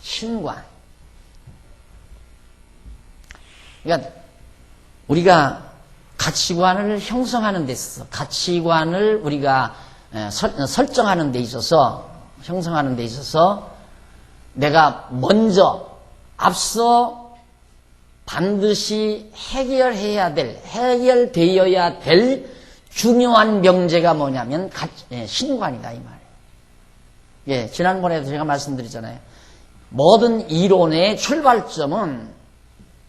신관. 그러니까 우리가 가치관을 형성하는 데 있어서, 가치관을 우리가 설정하는 데 있어서, 형성하는 데 있어서 내가 먼저 앞서 반드시 해결되어야 될 중요한 명제가 뭐냐면 신관이다, 이 말이에요. 예, 지난번에도 제가 말씀드렸잖아요. 모든 이론의 출발점은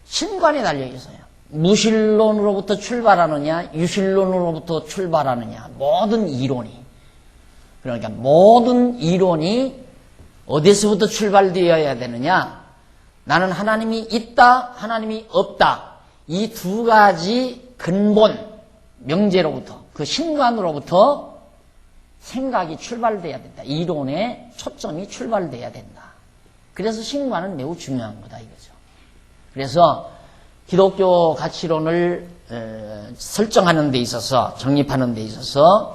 신관에 달려 있어요. 무신론으로부터 출발하느냐, 유신론으로부터 출발하느냐, 모든 이론이. 그러니까 모든 이론이 어디서부터 출발되어야 되느냐? 나는 하나님이 있다, 하나님이 없다. 이 두 가지 근본 명제로부터, 그 신관으로부터 생각이 출발돼야 된다. 이론의 초점이 출발돼야 된다. 그래서 신관은 매우 중요한 거다, 이거죠. 그래서 기독교 가치론을 설정하는 데 있어서, 정립하는 데 있어서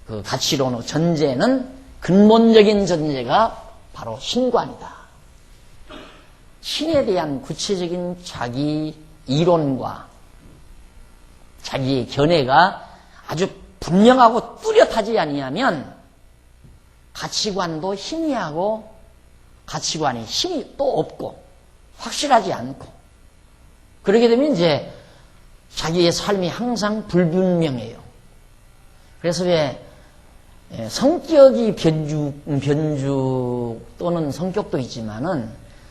그 가치론의 전제는, 근본적인 전제가 바로 신관이다. 신에 대한 구체적인 자기 이론과 자기의 견해가 아주 분명하고 뚜렷하지 아니하면 가치관도 희미하고 가치관이 힘이 또 없고 확실하지 않고, 그렇게 되면 이제 자기의 삶이 항상 불분명해요. 그래서 왜 성격이 변죽 또는 성격도 있지만은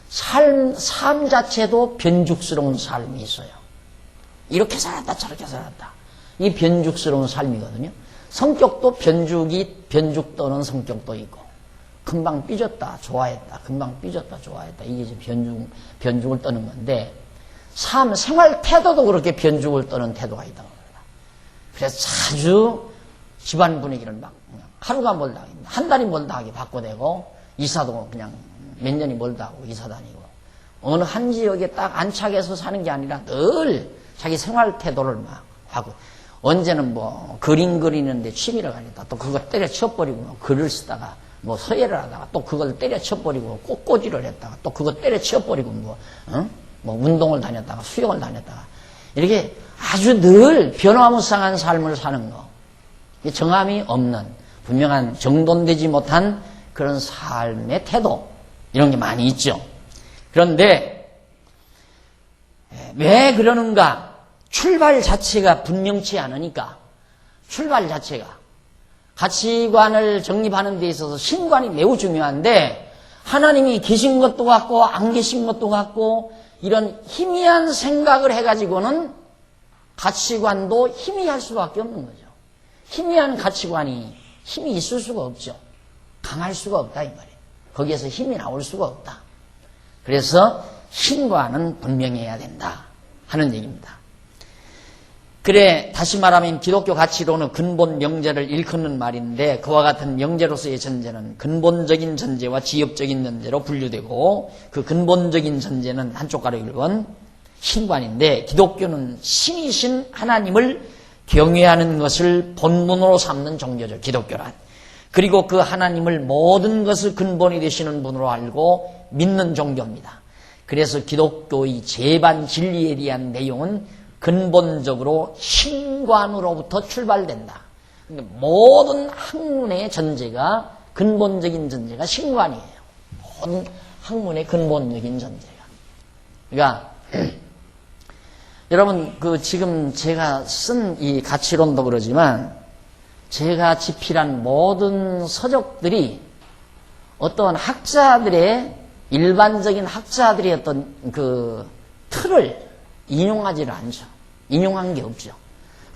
삶 자체도 변죽스러운 삶이 있어요. 이렇게 살았다 저렇게 살았다. 이 변죽스러운 삶이거든요. 성격도 변죽 또는 성격도 있고, 금방 삐졌다 좋아했다, 금방 삐졌다 좋아했다, 이게 이제 변죽을 떠는 건데, 생활 태도도 그렇게 변죽을 떠는 태도가 있다고 합니다. 그래서 자주 집안 분위기를 막 하루가 멀다 하기, 한 달이 멀다 하기 바꿔대고, 이사도 그냥 몇 년이 멀다 하고 이사 다니고, 어느 한 지역에 딱 안착해서 사는 게 아니라 늘 자기 생활 태도를 막 하고, 언제는 뭐 그림 그리는데 취미를 가졌다, 또 그거 때려쳐버리고 뭐 글을 쓰다가 뭐 서예를 하다가 또 그걸 때려쳐버리고 꽃꽂이를 했다가 또 그거 때려쳐버리고 뭐 운동을 다녔다가 수영을 다녔다가, 이렇게 아주 늘 변화무쌍한 삶을 사는 거, 정함이 없는, 분명한 정돈되지 못한 그런 삶의 태도, 이런 게 많이 있죠. 그런데 왜 그러는가? 출발 자체가 분명치 않으니까. 출발 자체가 가치관을 정립하는 데 있어서 신관이 매우 중요한데, 하나님이 계신 것도 같고 안 계신 것도 같고, 이런 희미한 생각을 해가지고는 가치관도 희미할 수밖에 없는 거죠. 희미한 가치관이 힘이 있을 수가 없죠. 강할 수가 없다, 이 말이에요. 거기에서 힘이 나올 수가 없다. 그래서 신관은 분명해야 된다 하는 얘기입니다. 그래, 다시 말하면 기독교 가치론의 근본 명제를 일컫는 말인데, 그와 같은 명제로서의 전제는 근본적인 전제와 지엽적인 전제로 분류되고, 그 근본적인 전제는 한쪽 가로 1번 신관인데, 기독교는 신이신 하나님을 경외하는 것을 본문으로 삼는 종교죠, 기독교란. 그리고 그 하나님을 모든 것을 근본이 되시는 분으로 알고 믿는 종교입니다. 그래서 기독교의 재반 진리에 대한 내용은 근본적으로 신관으로부터 출발된다. 모든 학문의 전제가, 근본적인 전제가 신관이에요. 모든 학문의 근본적인 전제가. 그러니까 여러분 지금 제가 쓴 이 가치론도 그러지만 제가 집필한 모든 서적들이 어떤 학자들의, 일반적인 학자들의 어떤 그 틀을 인용하지를 않죠. 인용한 게 없죠.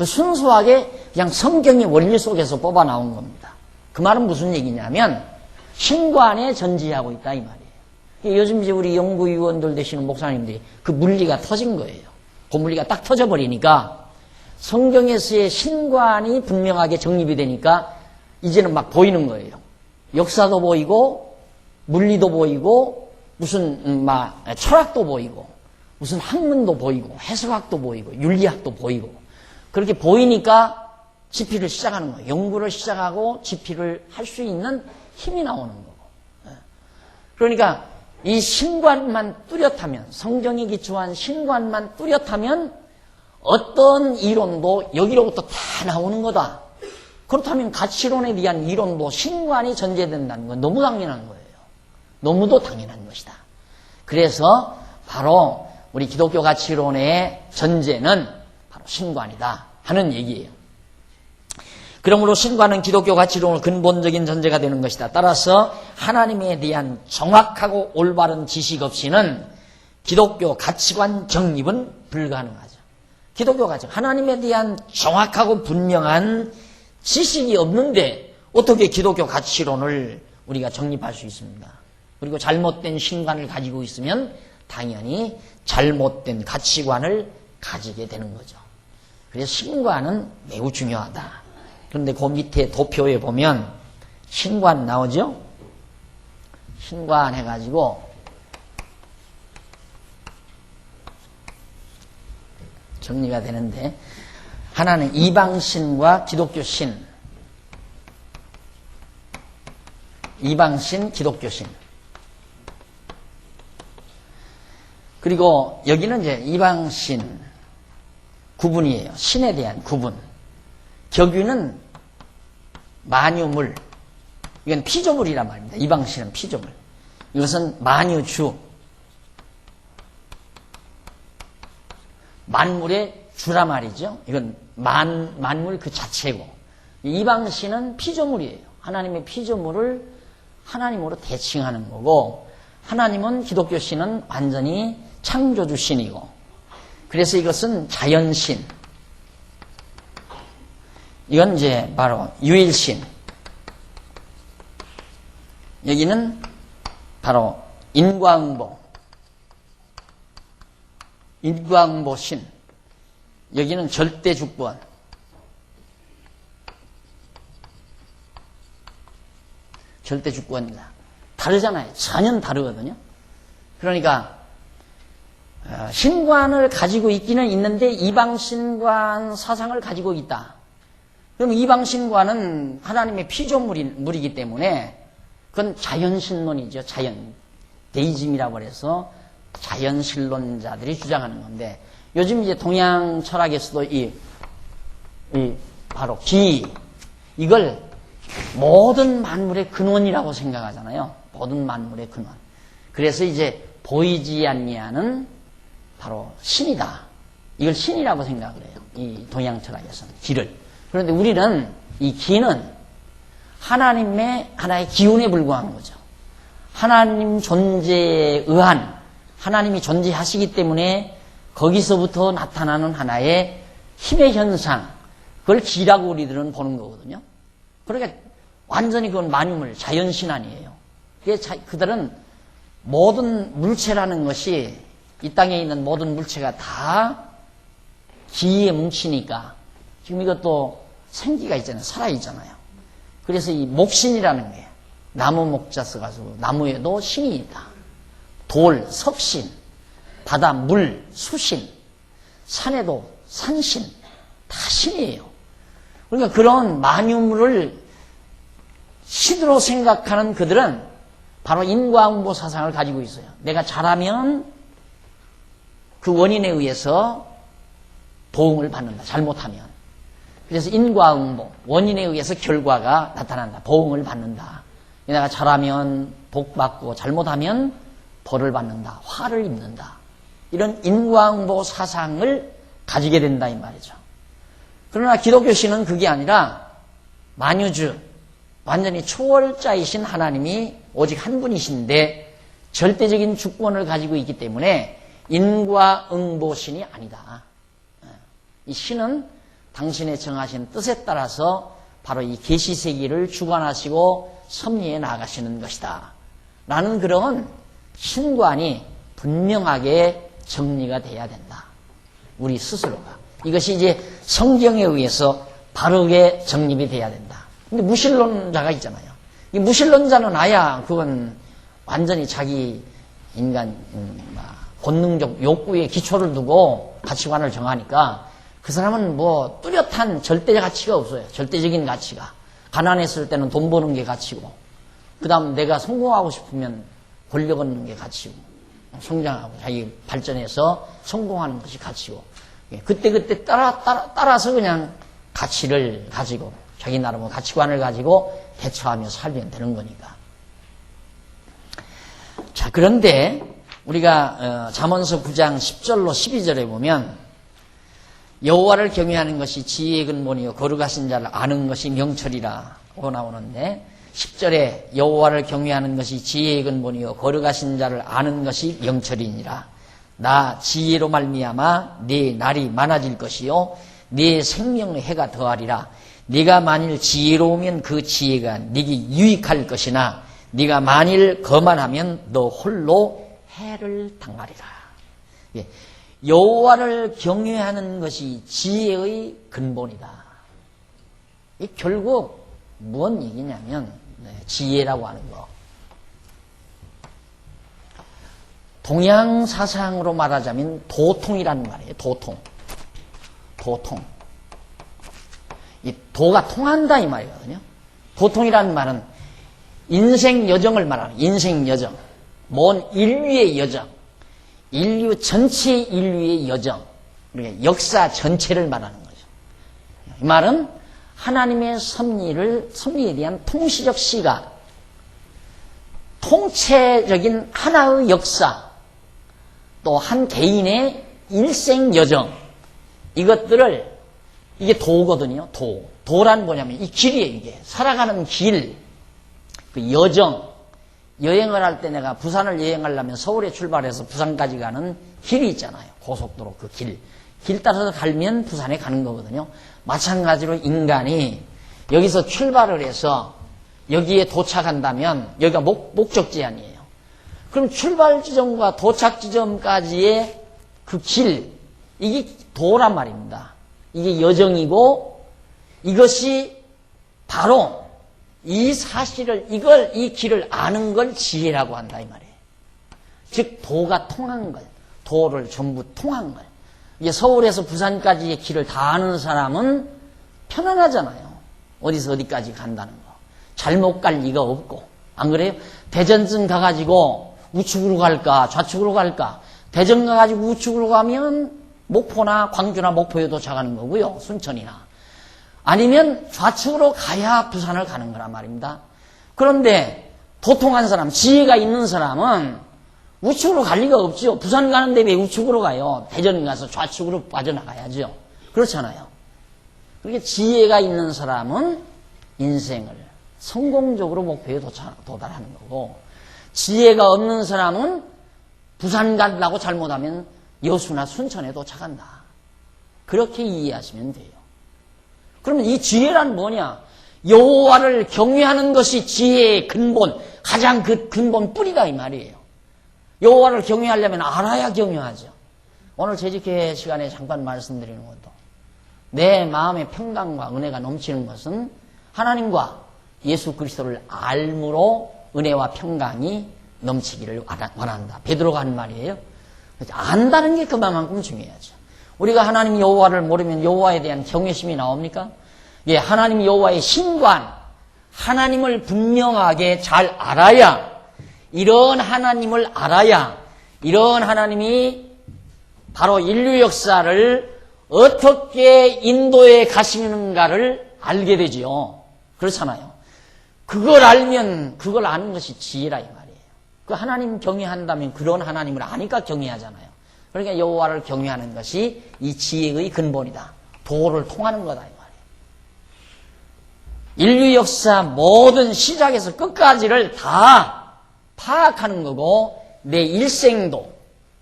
순수하게 그냥 성경의 원리 속에서 뽑아 나온 겁니다. 그 말은 무슨 얘기냐면 신관에 전지하고 있다 이 말이에요. 요즘 이제 우리 연구위원들 되시는 목사님들이 그 물리가 터진 거예요. 그 물리가 딱 터져버리니까 성경에서의 신관이 분명하게 정립이 되니까 이제는 막 보이는 거예요. 역사도 보이고 물리도 보이고 무슨 막 철학도 보이고 무슨 학문도 보이고 해석학도 보이고 윤리학도 보이고 그렇게 보이니까 집필을 시작하는 거예요. 연구를 시작하고 집필을 할 수 있는 힘이 나오는 거고. 그러니까 이 신관만 뚜렷하면, 성경에 기초한 신관만 뚜렷하면 어떤 이론도 여기로부터 다 나오는 거다. 그렇다면 가치론에 대한 이론도 신관이 전제된다는 건 너무 당연한 거예요. 너무도 당연한 것이다. 그래서 바로 우리 기독교 가치론의 전제는 바로 신관이다 하는 얘기예요. 그러므로 신관은 기독교 가치론의 근본적인 전제가 되는 것이다. 따라서 하나님에 대한 정확하고 올바른 지식 없이는 기독교 가치관 정립은 불가능하죠. 기독교 가치관, 하나님에 대한 정확하고 분명한 지식이 없는데 어떻게 기독교 가치론을 우리가 정립할 수 있습니까? 그리고 잘못된 신관을 가지고 있으면 당연히 잘못된 가치관을 가지게 되는 거죠. 그래서 신관은 매우 중요하다. 그런데 그 밑에 도표에 보면 신관 나오죠? 신관 해가지고 정리가 되는데 하나는 이방신과 기독교신, 이방신, 기독교신. 그리고 여기는 이제 이방신 구분이에요. 신에 대한 구분. 격유는 만유물, 이건 피조물이란 말입니다. 이방신은 피조물. 이것은 만유주, 만물의 주라 말이죠. 이건 만물 그 자체고, 이방신은 피조물이에요. 하나님의 피조물을 하나님으로 대칭하는 거고, 하나님은, 기독교신은 완전히 창조주신이고, 그래서 이것은 자연신, 이건 이제 바로 유일신, 여기는 바로 인과응보, 인과응보신, 여기는 절대주권, 절대주권이다. 다르잖아요. 전혀 다르거든요. 그러니까 신관을 가지고 있기는 있는데 이방신관 사상을 가지고 있다. 그럼 이방신관은 하나님의 피조물이기 때문에 그건 자연신론이죠. 데이즘이라고 해서 자연신론자들이 주장하는 건데, 요즘 이제 동양 철학에서도 이 바로 기, 이걸 모든 만물의 근원이라고 생각하잖아요. 모든 만물의 근원. 그래서 이제 보이지 않냐는 바로 신이다. 이걸 신이라고 생각을 해요. 이 동양 철학에서는 기를. 그런데 우리는 이 기는 하나님의 하나의 기운에 불과한 거죠. 하나님 존재에 의한, 하나님이 존재하시기 때문에 거기서부터 나타나는 하나의 힘의 현상, 그걸 기라고 우리들은 보는 거거든요. 그러니까 완전히 그건 만유물, 자연신 아니에요. 그들은 모든 물체라는 것이, 이 땅에 있는 모든 물체가 다 기에 뭉치니까, 지금 이것도 생기가 있잖아요. 살아있잖아요. 그래서 이 목신이라는 게, 나무 목자 써가지고 나무에도 신이 있다. 돌, 석신, 바다, 물, 수신, 산에도 산신, 다 신이에요. 그러니까 그런 만유물을 신으로 생각하는 그들은 바로 인과응보 사상을 가지고 있어요. 내가 잘하면 그 원인에 의해서 보응을 받는다. 잘못하면. 그래서 인과응보, 원인에 의해서 결과가 나타난다. 보응을 받는다. 내가 잘하면 복 받고 잘못하면 벌을 받는다. 화를 입는다. 이런 인과응보 사상을 가지게 된다 이 말이죠. 그러나 기독교신은 그게 아니라 만유주, 완전히 초월자이신 하나님이 오직 한 분이신데 절대적인 주권을 가지고 있기 때문에 인과응보신이 아니다. 이 신은 당신의 정하신 뜻에 따라서 바로 이 계시세기를 주관하시고 섭리해 나가시는 것이다. 라는 그런 신관이 분명하게 정리가 돼야 된다. 우리 스스로가. 이것이 이제 성경에 의해서 바르게 정립이 돼야 된다. 근데 무신론자가 있잖아요. 이 무신론자는 아야 그건 완전히 자기 인간 본능적 욕구에 기초를 두고 가치관을 정하니까 그 사람은 뭐 뚜렷한 절대 가치가 없어요. 절대적인 가치가. 가난했을 때는 돈 버는 게 가치고 그 다음 내가 성공하고 싶으면 권력 얻는 게 가치고 성장하고 자기 발전해서 성공하는 것이 가치고 그때 따라서 그냥 가치를 가지고 자기 나름의 가치관을 가지고 대처하며 살면 되는 거니까. 자, 그런데 우리가 잠언서 9장 10절로 12절에 보면 여호와를 경외하는 것이 지혜의 근본이요 거룩하신 자를 아는 것이 명철이라고 나오는데 10절에 여호와를 경외하는 것이 지혜의 근본이요 거룩하신 자를 아는 것이 명철이니라. 나 지혜로 말미암아 네 날이 많아질 것이요 네 생명의 해가 더하리라. 네가 만일 지혜로우면 그 지혜가 네게 유익할 것이나 네가 만일 거만하면 너 홀로 해를 당하리라. 예. 여호와를 경외하는 것이 지혜의 근본이다. 이 결국 무슨 얘기냐면 지혜라고 하는 거. 동양 사상으로 말하자면 도통이라는 말이에요. 도통. 이 도가 통한다 이 말이거든요. 도통이라는 말은 인생 여정을 말하는 인생 여정. 먼 인류의 여정. 인류 전체 인류의 여정. 그러니까 역사 전체를 말하는 거죠. 이 말은 하나님의 섭리에 대한 통시적 시각, 통체적인 하나의 역사, 또 한 개인의 일생 여정, 이것들을, 이게 도거든요, 도. 도란 뭐냐면 이 길이에요, 이게. 살아가는 길, 그 여정. 여행을 할 때 내가 부산을 여행하려면 서울에 출발해서 부산까지 가는 길이 있잖아요. 고속도로 그 길. 길 따라서 갈면 부산에 가는 거거든요. 마찬가지로 인간이 여기서 출발을 해서 여기에 도착한다면 여기가 목적지 아니에요. 그럼 출발 지점과 도착 지점까지의 그 길, 이게 도란 말입니다. 이게 여정이고 이것이 바로 이 사실을, 이 길을 아는 걸 지혜라고 한다, 이 말이에요. 즉, 도가 통한 걸, 도를 전부 통한 걸. 이게 서울에서 부산까지의 길을 다 아는 사람은 편안하잖아요. 어디서 어디까지 간다는 거. 잘못 갈 리가 없고. 안 그래요? 대전쯤 가가지고 우측으로 갈까, 좌측으로 갈까. 대전 가가지고 우측으로 가면 목포나 광주나 목포에 도착하는 거고요. 순천이나. 아니면 좌측으로 가야 부산을 가는 거란 말입니다. 그런데 도통한 사람, 지혜가 있는 사람은 우측으로 갈 리가 없죠. 부산 가는데 왜 우측으로 가요? 대전 가서 좌측으로 빠져나가야죠. 그렇잖아요. 그렇게 지혜가 있는 사람은 인생을 성공적으로 목표에 도달하는 거고, 지혜가 없는 사람은 부산 가려고 잘못하면 여수나 순천에 도착한다. 그렇게 이해하시면 돼요. 그러면 이 지혜란 뭐냐? 여호와를 경외하는 것이 지혜의 근본, 가장 그 근본 뿌리다 이 말이에요. 여호와를 경외하려면 알아야 경외하죠. 오늘 재직회 시간에 잠깐 말씀드리는 것도 내 마음의 평강과 은혜가 넘치는 것은 하나님과 예수 그리스도를 알므로 은혜와 평강이 넘치기를 원한다. 베드로가 한 말이에요. 안다는 게 그만큼 중요하죠. 우리가 하나님 여호와를 모르면 여호와에 대한 경외심이 나옵니까? 예, 하나님 여호와의 신관, 하나님을 분명하게 잘 알아야, 이런 하나님을 알아야 이런 하나님이 바로 인류 역사를 어떻게 인도해 가시는가를 알게 되지요. 그렇잖아요. 그걸 알면 그걸 아는 것이 지혜라 이 말이에요. 그 하나님 경외한다면 그런 하나님을 아니까 경외하잖아요. 그러니까 여호와를 경외하는 것이 이 지혜의 근본이다. 도를 통하는 거다 이 말이에요. 인류 역사 모든 시작에서 끝까지를 다 파악하는 거고, 내 일생도,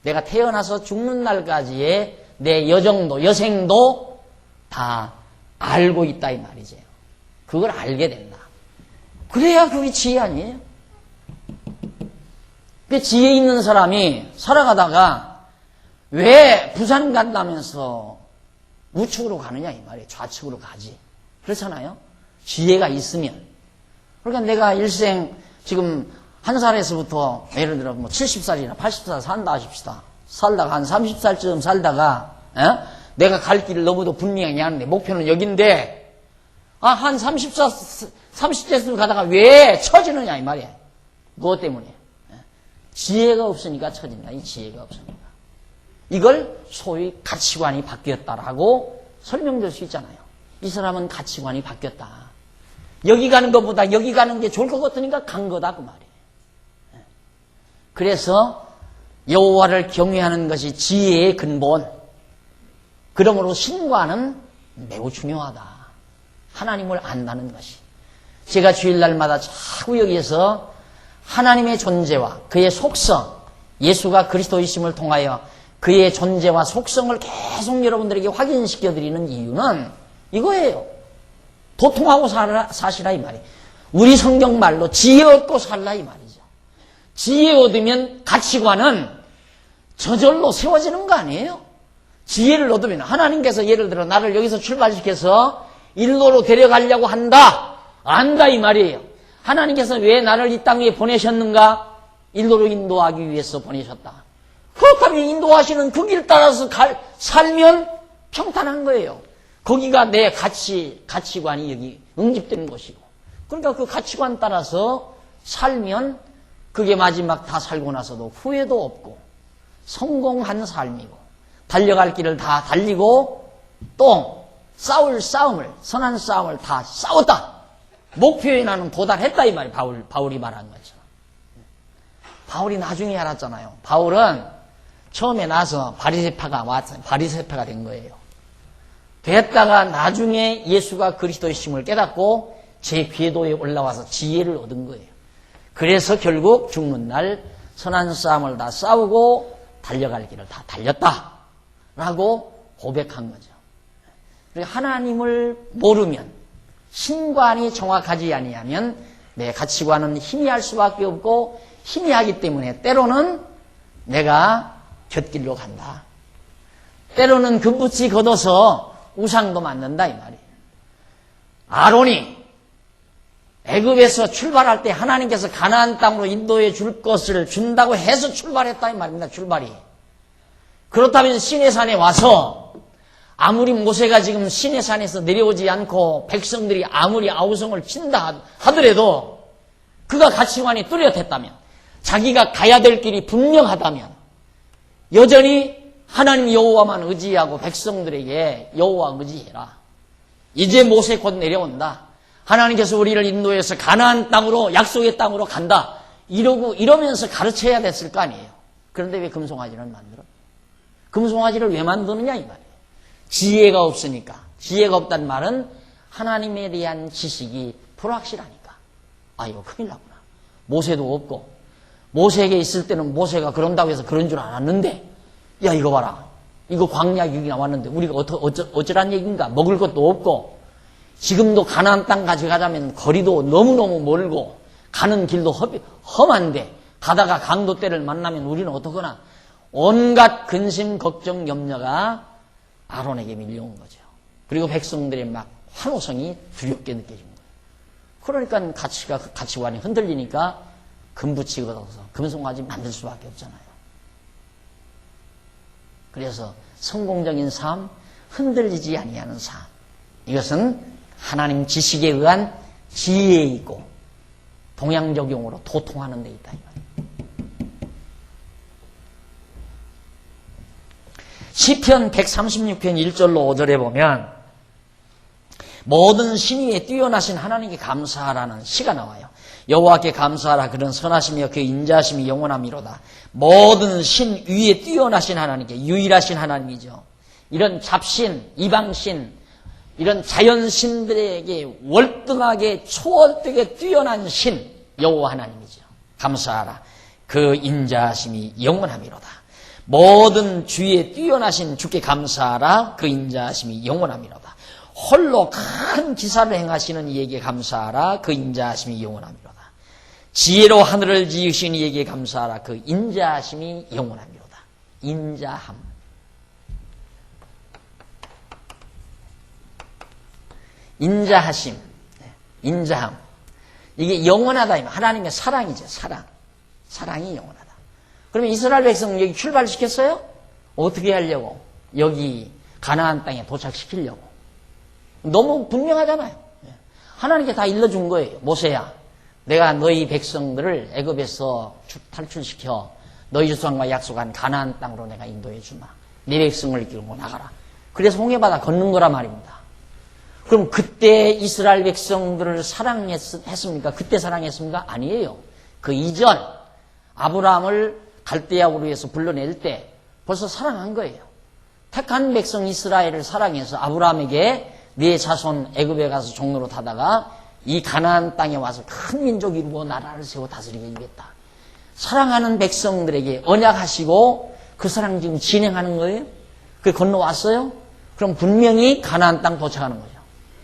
내가 태어나서 죽는 날까지의 내 여정도, 여생도 다 알고 있다 이 말이죠. 그걸 알게 된다. 그래야 그게 지혜 아니에요? 그 지혜 있는 사람이 살아가다가 왜 부산 간다면서 우측으로 가느냐 이 말이에요. 좌측으로 가지. 그렇잖아요. 지혜가 있으면. 그러니까 내가 일생 지금 한 살에서부터 예를 들어 뭐 70살이나 80살 산다 하십시다. 살다가 한 30살쯤 살다가 내가 갈 길을 너무도 분명히 하는데 목표는 여긴데 한 30대쯤 가다가 왜 처지느냐 이 말이에요. 무엇 때문에? 지혜가 없으니까 처진다. 이 지혜가 없으니까. 이걸 소위 가치관이 바뀌었다라고 설명될 수 있잖아요. 이 사람은 가치관이 바뀌었다. 여기 가는 것보다 여기 가는 게 좋을 것 같으니까 간 거다 그 말이에요. 그래서 여호와를 경외하는 것이 지혜의 근본. 그러므로 신과는 매우 중요하다. 하나님을 안다는 것이. 제가 주일날마다 자꾸 여기에서 하나님의 존재와 그의 속성, 예수가 그리스도이심을 통하여 그의 존재와 속성을 계속 여러분들에게 확인시켜드리는 이유는 이거예요. 도통하고 사시라 이 말이에요. 우리 성경말로 지혜 얻고 살라 이 말이죠. 지혜 얻으면 가치관은 저절로 세워지는 거 아니에요? 지혜를 얻으면 하나님께서 예를 들어 나를 여기서 출발시켜서 인도로 데려가려고 한다. 안다 이 말이에요. 하나님께서 왜 나를 이 땅 위에 보내셨는가? 인도로 인도하기 위해서 보내셨다. 그렇다면 인도하시는 그 길 따라서 살면 평탄한 거예요. 거기가 내 가치관이 여기 응집되는 것이고. 그러니까 그 가치관 따라서 살면 그게 마지막 다 살고 나서도 후회도 없고 성공한 삶이고 달려갈 길을 다 달리고 또 싸울 싸움을 선한 싸움을 다 싸웠다. 목표에 나는 도달했다 이 말이 바울이 말한 거죠. 바울이 나중에 알았잖아요. 바울은 처음에 나서 바리새파가 왔어요. 바리새파가 된 거예요. 됐다가 나중에 예수가 그리스도의 심을 깨닫고 제 궤도에 올라와서 지혜를 얻은 거예요. 그래서 결국 죽는 날 선한 싸움을 다 싸우고 달려갈 길을 다 달렸다 라고 고백한 거죠. 하나님을 모르면 신관이 정확하지 아니하면 내 가치관은 희미할 수밖에 없고 희미하기 때문에 때로는 내가 곁길로 간다. 때로는 금붙이 걷어서 우상도 만든다 이 말이에요. 아론이 애굽에서 출발할 때 하나님께서 가나안 땅으로 인도해 줄 것을 준다고 해서 출발했다 이 말입니다. 출발이. 그렇다면 시내산에 와서 아무리 모세가 지금 시내산에서 내려오지 않고 백성들이 아무리 아우성을 친다 하더라도 그가 가치관이 뚜렷했다면 자기가 가야 될 길이 분명하다면 여전히 하나님 여호와만 의지하고 백성들에게 여호와 의지해라. 이제 모세 곧 내려온다. 하나님께서 우리를 인도해서 가나안 땅으로 약속의 땅으로 간다. 이러면서 가르쳐야 됐을 거 아니에요. 그런데 왜 금송아지를 만들어? 금송아지를 왜 만드느냐 이 말이에요. 지혜가 없으니까. 지혜가 없다는 말은 하나님에 대한 지식이 불확실하니까. 아 이거 큰일 나구나. 모세도 없고 모세에게 있을 때는 모세가 그런다고 해서 그런 줄 알았는데 야 이거 봐라. 이거 광야 얘기 나왔는데 우리가 어쩌란 얘기인가. 먹을 것도 없고 지금도 가나안 땅 가져가자면 거리도 너무너무 멀고 가는 길도 험한데 가다가 강도 때를 만나면 우리는 어떡하나. 온갖 근심 걱정 염려가 아론에게 밀려온 거죠. 그리고 백성들의 막 환호성이 두렵게 느껴진 거예요. 그러니까 가치관이 흔들리니까 금붙이 걷어서 금송아지 만들 수밖에 없잖아요. 그래서 성공적인 삶, 흔들리지 아니하는 삶. 이것은 하나님 지식에 의한 지혜에 있고 동양적용으로 도통하는 데 있다. 시편 136편 1절로 5절에 보면 모든 신위에 뛰어나신 하나님께 감사하라는 시가 나와요. 여호와께 감사하라. 그런 선하시며 그 인자하심이 영원함이로다. 모든 신 위에 뛰어나신 하나님께, 유일하신 하나님이죠. 이런 잡신, 이방신, 이런 자연신들에게 월등하게 초월되게 뛰어난 신 여호와 하나님이죠. 감사하라. 그 인자하심이 영원함이로다. 모든 주위에 뛰어나신 주께 감사하라. 그 인자하심이 영원함이로다. 홀로 큰 기사를 행하시는 이에게 감사하라. 그 인자하심이 영원함이로다. 지혜로 하늘을 지으신 이에게 감사하라. 그 인자하심이 영원함이로다. 인자함. 인자하심. 인자함. 이게 영원하다. 하나님의 사랑이죠. 사랑. 사랑이 영원하다. 그러면 이스라엘 백성 여기 출발시켰어요? 어떻게 하려고? 여기 가나안 땅에 도착시키려고. 너무 분명하잖아요. 하나님께 다 일러준 거예요. 모세야, 내가 너희 백성들을 애굽에서 탈출시켜 너희 조상과 약속한 가나안 땅으로 내가 인도해 주마. 네 백성을 이끌고 나가라. 그래서 홍해바다 걷는 거란 말입니다. 그럼 그때 이스라엘 백성들을 사랑했습니까? 그때 사랑했습니까? 아니에요. 그 이전 아브라함을 갈대아우르 에서 불러낼 때 벌써 사랑한 거예요. 택한 백성 이스라엘을 사랑해서 아브라함에게 네 자손 애굽에 가서 종로로 타다가 이 가나안 땅에 와서 큰 민족이 이루고 나라를 세워 다스리게 주겠다. 사랑하는 백성들에게 언약하시고 그 사랑 지금 진행하는 거예요. 그게 건너왔어요. 그럼 분명히 가나안 땅 도착하는 거죠.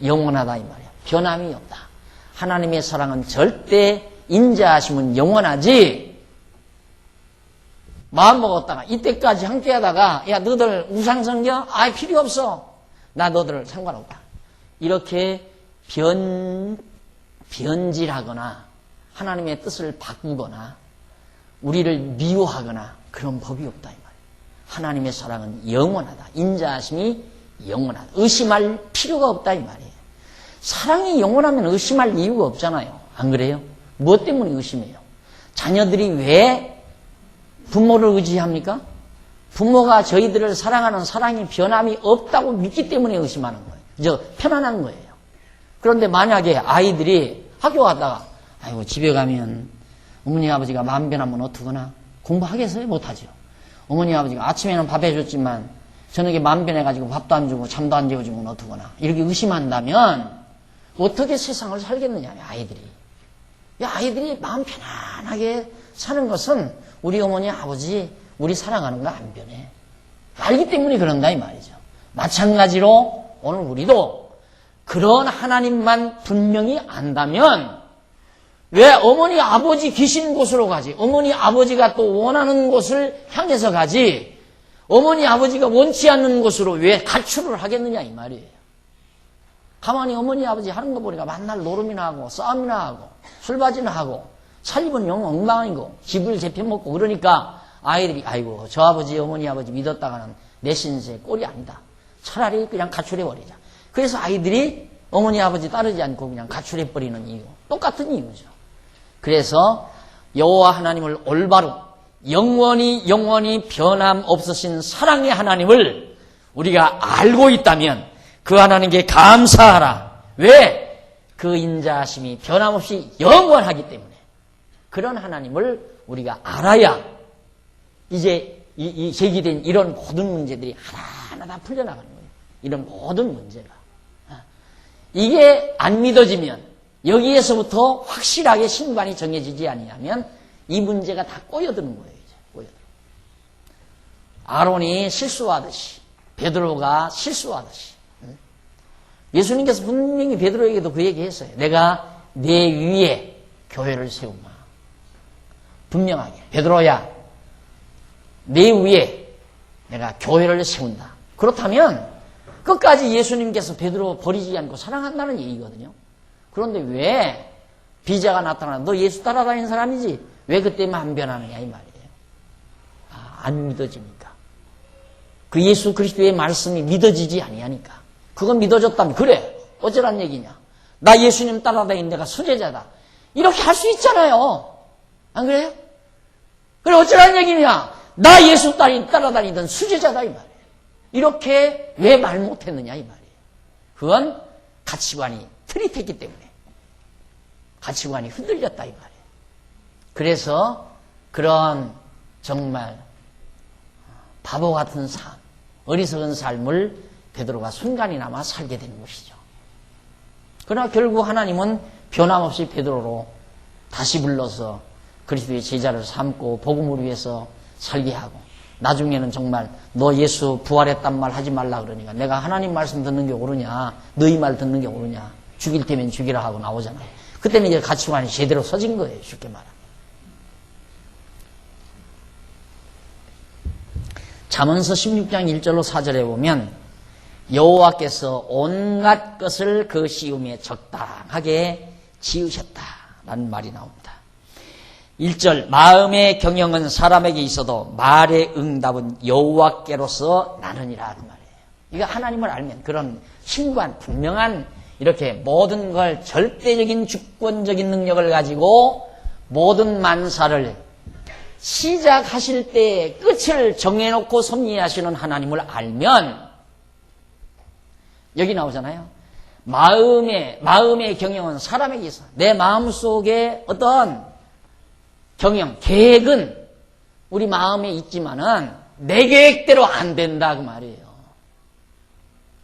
영원하다 이 말이야. 변함이 없다. 하나님의 사랑은 절대, 인자하심은 영원하지. 마음 먹었다가 이때까지 함께 하다가 야 너들 우상 섬겨? 아이 필요 없어. 나 너들 상관없다. 이렇게 변질하거나 하나님의 뜻을 바꾸거나 우리를 미워하거나 그런 법이 없다 이 말이에요. 하나님의 사랑은 영원하다. 인자하심이 영원하다. 의심할 필요가 없다 이 말이에요. 사랑이 영원하면 의심할 이유가 없잖아요. 안 그래요? 무엇 때문에 의심해요? 자녀들이 왜 부모를 의지합니까? 부모가 저희들을 사랑하는 사랑이 변함이 없다고 믿기 때문에 의심하는 거예요. 편안한 거예요. 그런데 만약에 아이들이 학교 갔다가 아이고 집에 가면 어머니 아버지가 마음 변하면 어떡하나? 공부하겠어요? 못하죠. 어머니 아버지가 아침에는 밥 해줬지만 저녁에 마음 변해가지고 밥도 안 주고 잠도 안 재워주면 어떡하나? 이렇게 의심한다면 어떻게 세상을 살겠느냐 아이들이. 아이들이 마음 편안하게 사는 것은 우리 어머니 아버지 우리 사랑하는 거 안 변해. 알기 때문에 그런다 이 말이죠. 마찬가지로 오늘 우리도 그런 하나님만 분명히 안다면 왜 어머니 아버지 계신 곳으로 가지? 어머니 아버지가 또 원하는 곳을 향해서 가지? 어머니 아버지가 원치 않는 곳으로 왜 가출을 하겠느냐 이 말이에요. 가만히 어머니 아버지 하는 거 보니까 만날 노름이나 하고 싸움이나 하고 술바지나 하고 살림은 영 엉망이고 집을 재편먹고 그러니까 아이들이 아이고 저 아버지 어머니 아버지 믿었다가는 내 신세 꼴이 아니다. 차라리 그냥 가출해버리자. 그래서 아이들이 어머니 아버지 따르지 않고 그냥 가출해버리는 이유. 똑같은 이유죠. 그래서 여호와 하나님을 올바로 영원히 변함없으신 사랑의 하나님을 우리가 알고 있다면 그 하나님께 감사하라. 왜? 그 인자하심이 변함없이 영원하기 때문에. 그런 하나님을 우리가 알아야 이제 이 제기된 이런 모든 문제들이 하나하나 다 풀려나가는 거예요. 이런 모든 문제가. 이게 안 믿어지면 여기에서부터 확실하게 신관이 정해지지 아니하면 이 문제가 다 꼬여드는 거예요. 이제 꼬여들어. 아론이 실수하듯이 베드로가 실수하듯이 예수님께서 분명히 베드로에게도 그 얘기했어요. 내가 내 위에 교회를 세우마. 분명하게 베드로야 내 위에 내가 교회를 세운다. 그렇다면 끝까지 예수님께서 베드로 버리지 않고 사랑한다는 얘기거든요. 그런데 왜 비자가 나타나 너 예수 따라다니는 사람이지 왜 그때만 안 변하느냐 이 말이에요. 안 믿어지니까. 그 예수 그리스도의 말씀이 믿어지지 아니하니까. 그건 믿어졌다면 그래 어쩌란 얘기냐. 나 예수님 따라다니는 내가 수제자다. 이렇게 할 수 있잖아요. 안 그래요? 그래 어쩌라는 얘기냐? 나 예수 따라다니던 수제자다 이 말이에요. 이렇게 왜 말 못했느냐 이 말이에요. 그건 가치관이 트릿했기 때문에 가치관이 흔들렸다 이 말이에요. 그래서 그런 정말 바보 같은 삶, 어리석은 삶을 베드로가 순간이나마 살게 되는 것이죠. 그러나 결국 하나님은 변함없이 베드로로 다시 불러서 그리스도의 제자를 삼고 복음을 위해서 살게 하고 나중에는 정말 너 예수 부활했단 말 하지 말라 그러니까 내가 하나님 말씀 듣는 게 옳으냐 너희 말 듣는 게 옳으냐 죽일 테면 죽이라 하고 나오잖아요. 그때는 이제 가치관이 제대로 서진 거예요. 쉽게 말하면. 잠언서 16장 1절로 4절에 보면 여호와께서 온갖 것을 그 시음에 적당하게 지으셨다라는 말이 나옵니다. 1절 마음의 경영은 사람에게 있어도 말의 응답은 여호와께로서 나느니라 그 말이에요. 이거 하나님을 알면 그런 신관 분명한 이렇게 모든 걸 절대적인 주권적인 능력을 가지고 모든 만사를 시작하실 때 끝을 정해놓고 섭리하시는 하나님을 알면 여기 나오잖아요. 마음의 경영은 사람에게 있어. 내 마음속에 어떤 경영, 계획은 우리 마음에 있지만은 내 계획대로 안 된다 그 말이에요.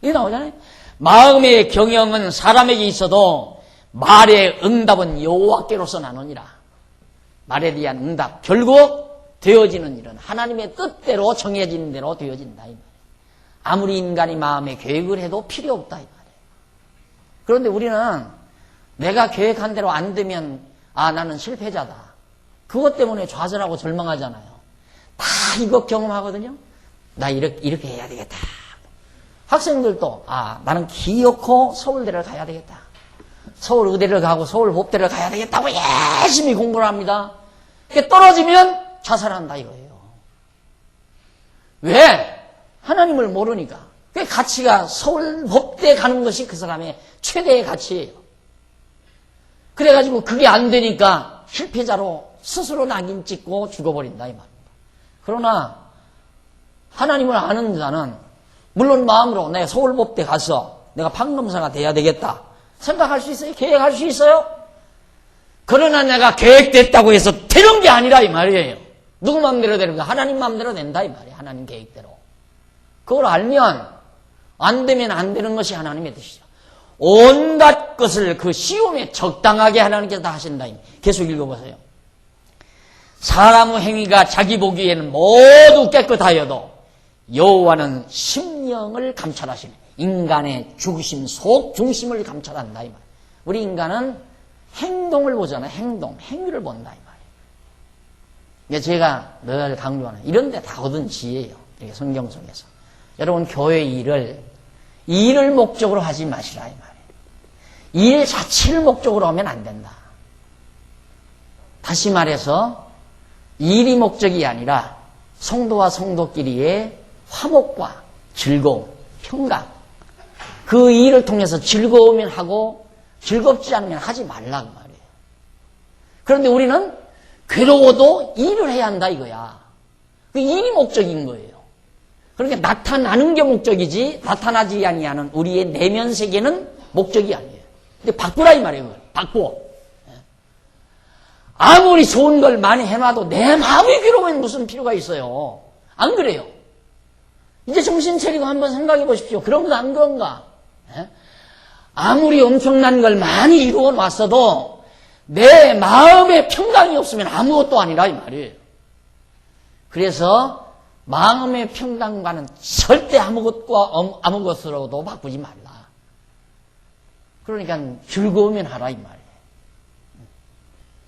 이게 나오잖아요. 마음의 경영은 사람에게 있어도 말의 응답은 여호와께로서 나누니라. 말에 대한 응답, 결국 되어지는 일은 하나님의 뜻대로 정해지는 대로 되어진다 이 말이에요. 아무리 인간이 마음에 계획을 해도 필요 없다 이 말이에요. 그런데 우리는 내가 계획한 대로 안 되면 나는 실패자다. 그것 때문에 좌절하고 절망하잖아요. 다 이거 경험하거든요. 나 이렇게 해야 되겠다. 학생들도 나는 기어코 서울대를 가야 되겠다. 서울 의대를 가고 서울 법대를 가야 되겠다고 열심히 공부를 합니다. 그게 떨어지면 자살한다 이거예요. 왜? 하나님을 모르니까. 그 가치가 서울 법대 가는 것이 그 사람의 최대의 가치예요. 그래가지고 그게 안 되니까 실패자로 스스로 낙인 찍고 죽어버린다 이 말입니다. 그러나 하나님을 아는 자는 물론 마음으로 내가 서울법대 가서 내가 판검사가 돼야 되겠다 생각할 수 있어요? 계획할 수 있어요? 그러나 내가 계획됐다고 해서 되는 게 아니라 이 말이에요. 누구 마음대로 되는 거? 하나님 마음대로 된다 이 말이에요. 하나님 계획대로. 그걸 알면 안 되면 안 되는 것이 하나님의 뜻이죠. 온갖 것을 그 시험에 적당하게 하나님께서 다 하신다. 계속 읽어보세요. 사람의 행위가 자기 보기에는 모두 깨끗하여도 여호와는 심령을 감찰하시네. 인간의 중심, 속 중심을 감찰한다 이 말. 우리 인간은 행동을 보잖아요. 행위를 본다 이 말이에요. 제가 늘 강조하는 이런 데 다 얻은 지혜예요. 이렇게 성경 속에서. 여러분 교회 일을 목적으로 하지 마시라 이 말이에요. 일 자체를 목적으로 하면 안 된다. 다시 말해서 일이 목적이 아니라 성도와 성도끼리의 화목과 즐거움, 평강. 그 일을 통해서 즐거우면 하고 즐겁지 않으면 하지 말라 그 말이에요. 그런데 우리는 괴로워도 일을 해야 한다 이거야. 그 일이 목적인 거예요. 그러니까 나타나는 게 목적이지 나타나지 아니하는 우리의 내면 세계는 목적이 아니에요. 근데 바꾸라 이 말이에요. 그걸. 바꿔. 아무리 좋은 걸 많이 해놔도 내 마음이 괴로우면 무슨 필요가 있어요. 안 그래요? 이제 정신 차리고 한번 생각해 보십시오. 그런가 안 그런가? 아무리 엄청난 걸 많이 이루어 놨어도 내 마음에 평강이 없으면 아무것도 아니라 이 말이에요. 그래서 마음의 평강과는 절대 아무것으로도 바꾸지 말라. 그러니까 즐거우면 하라 이 말이에요.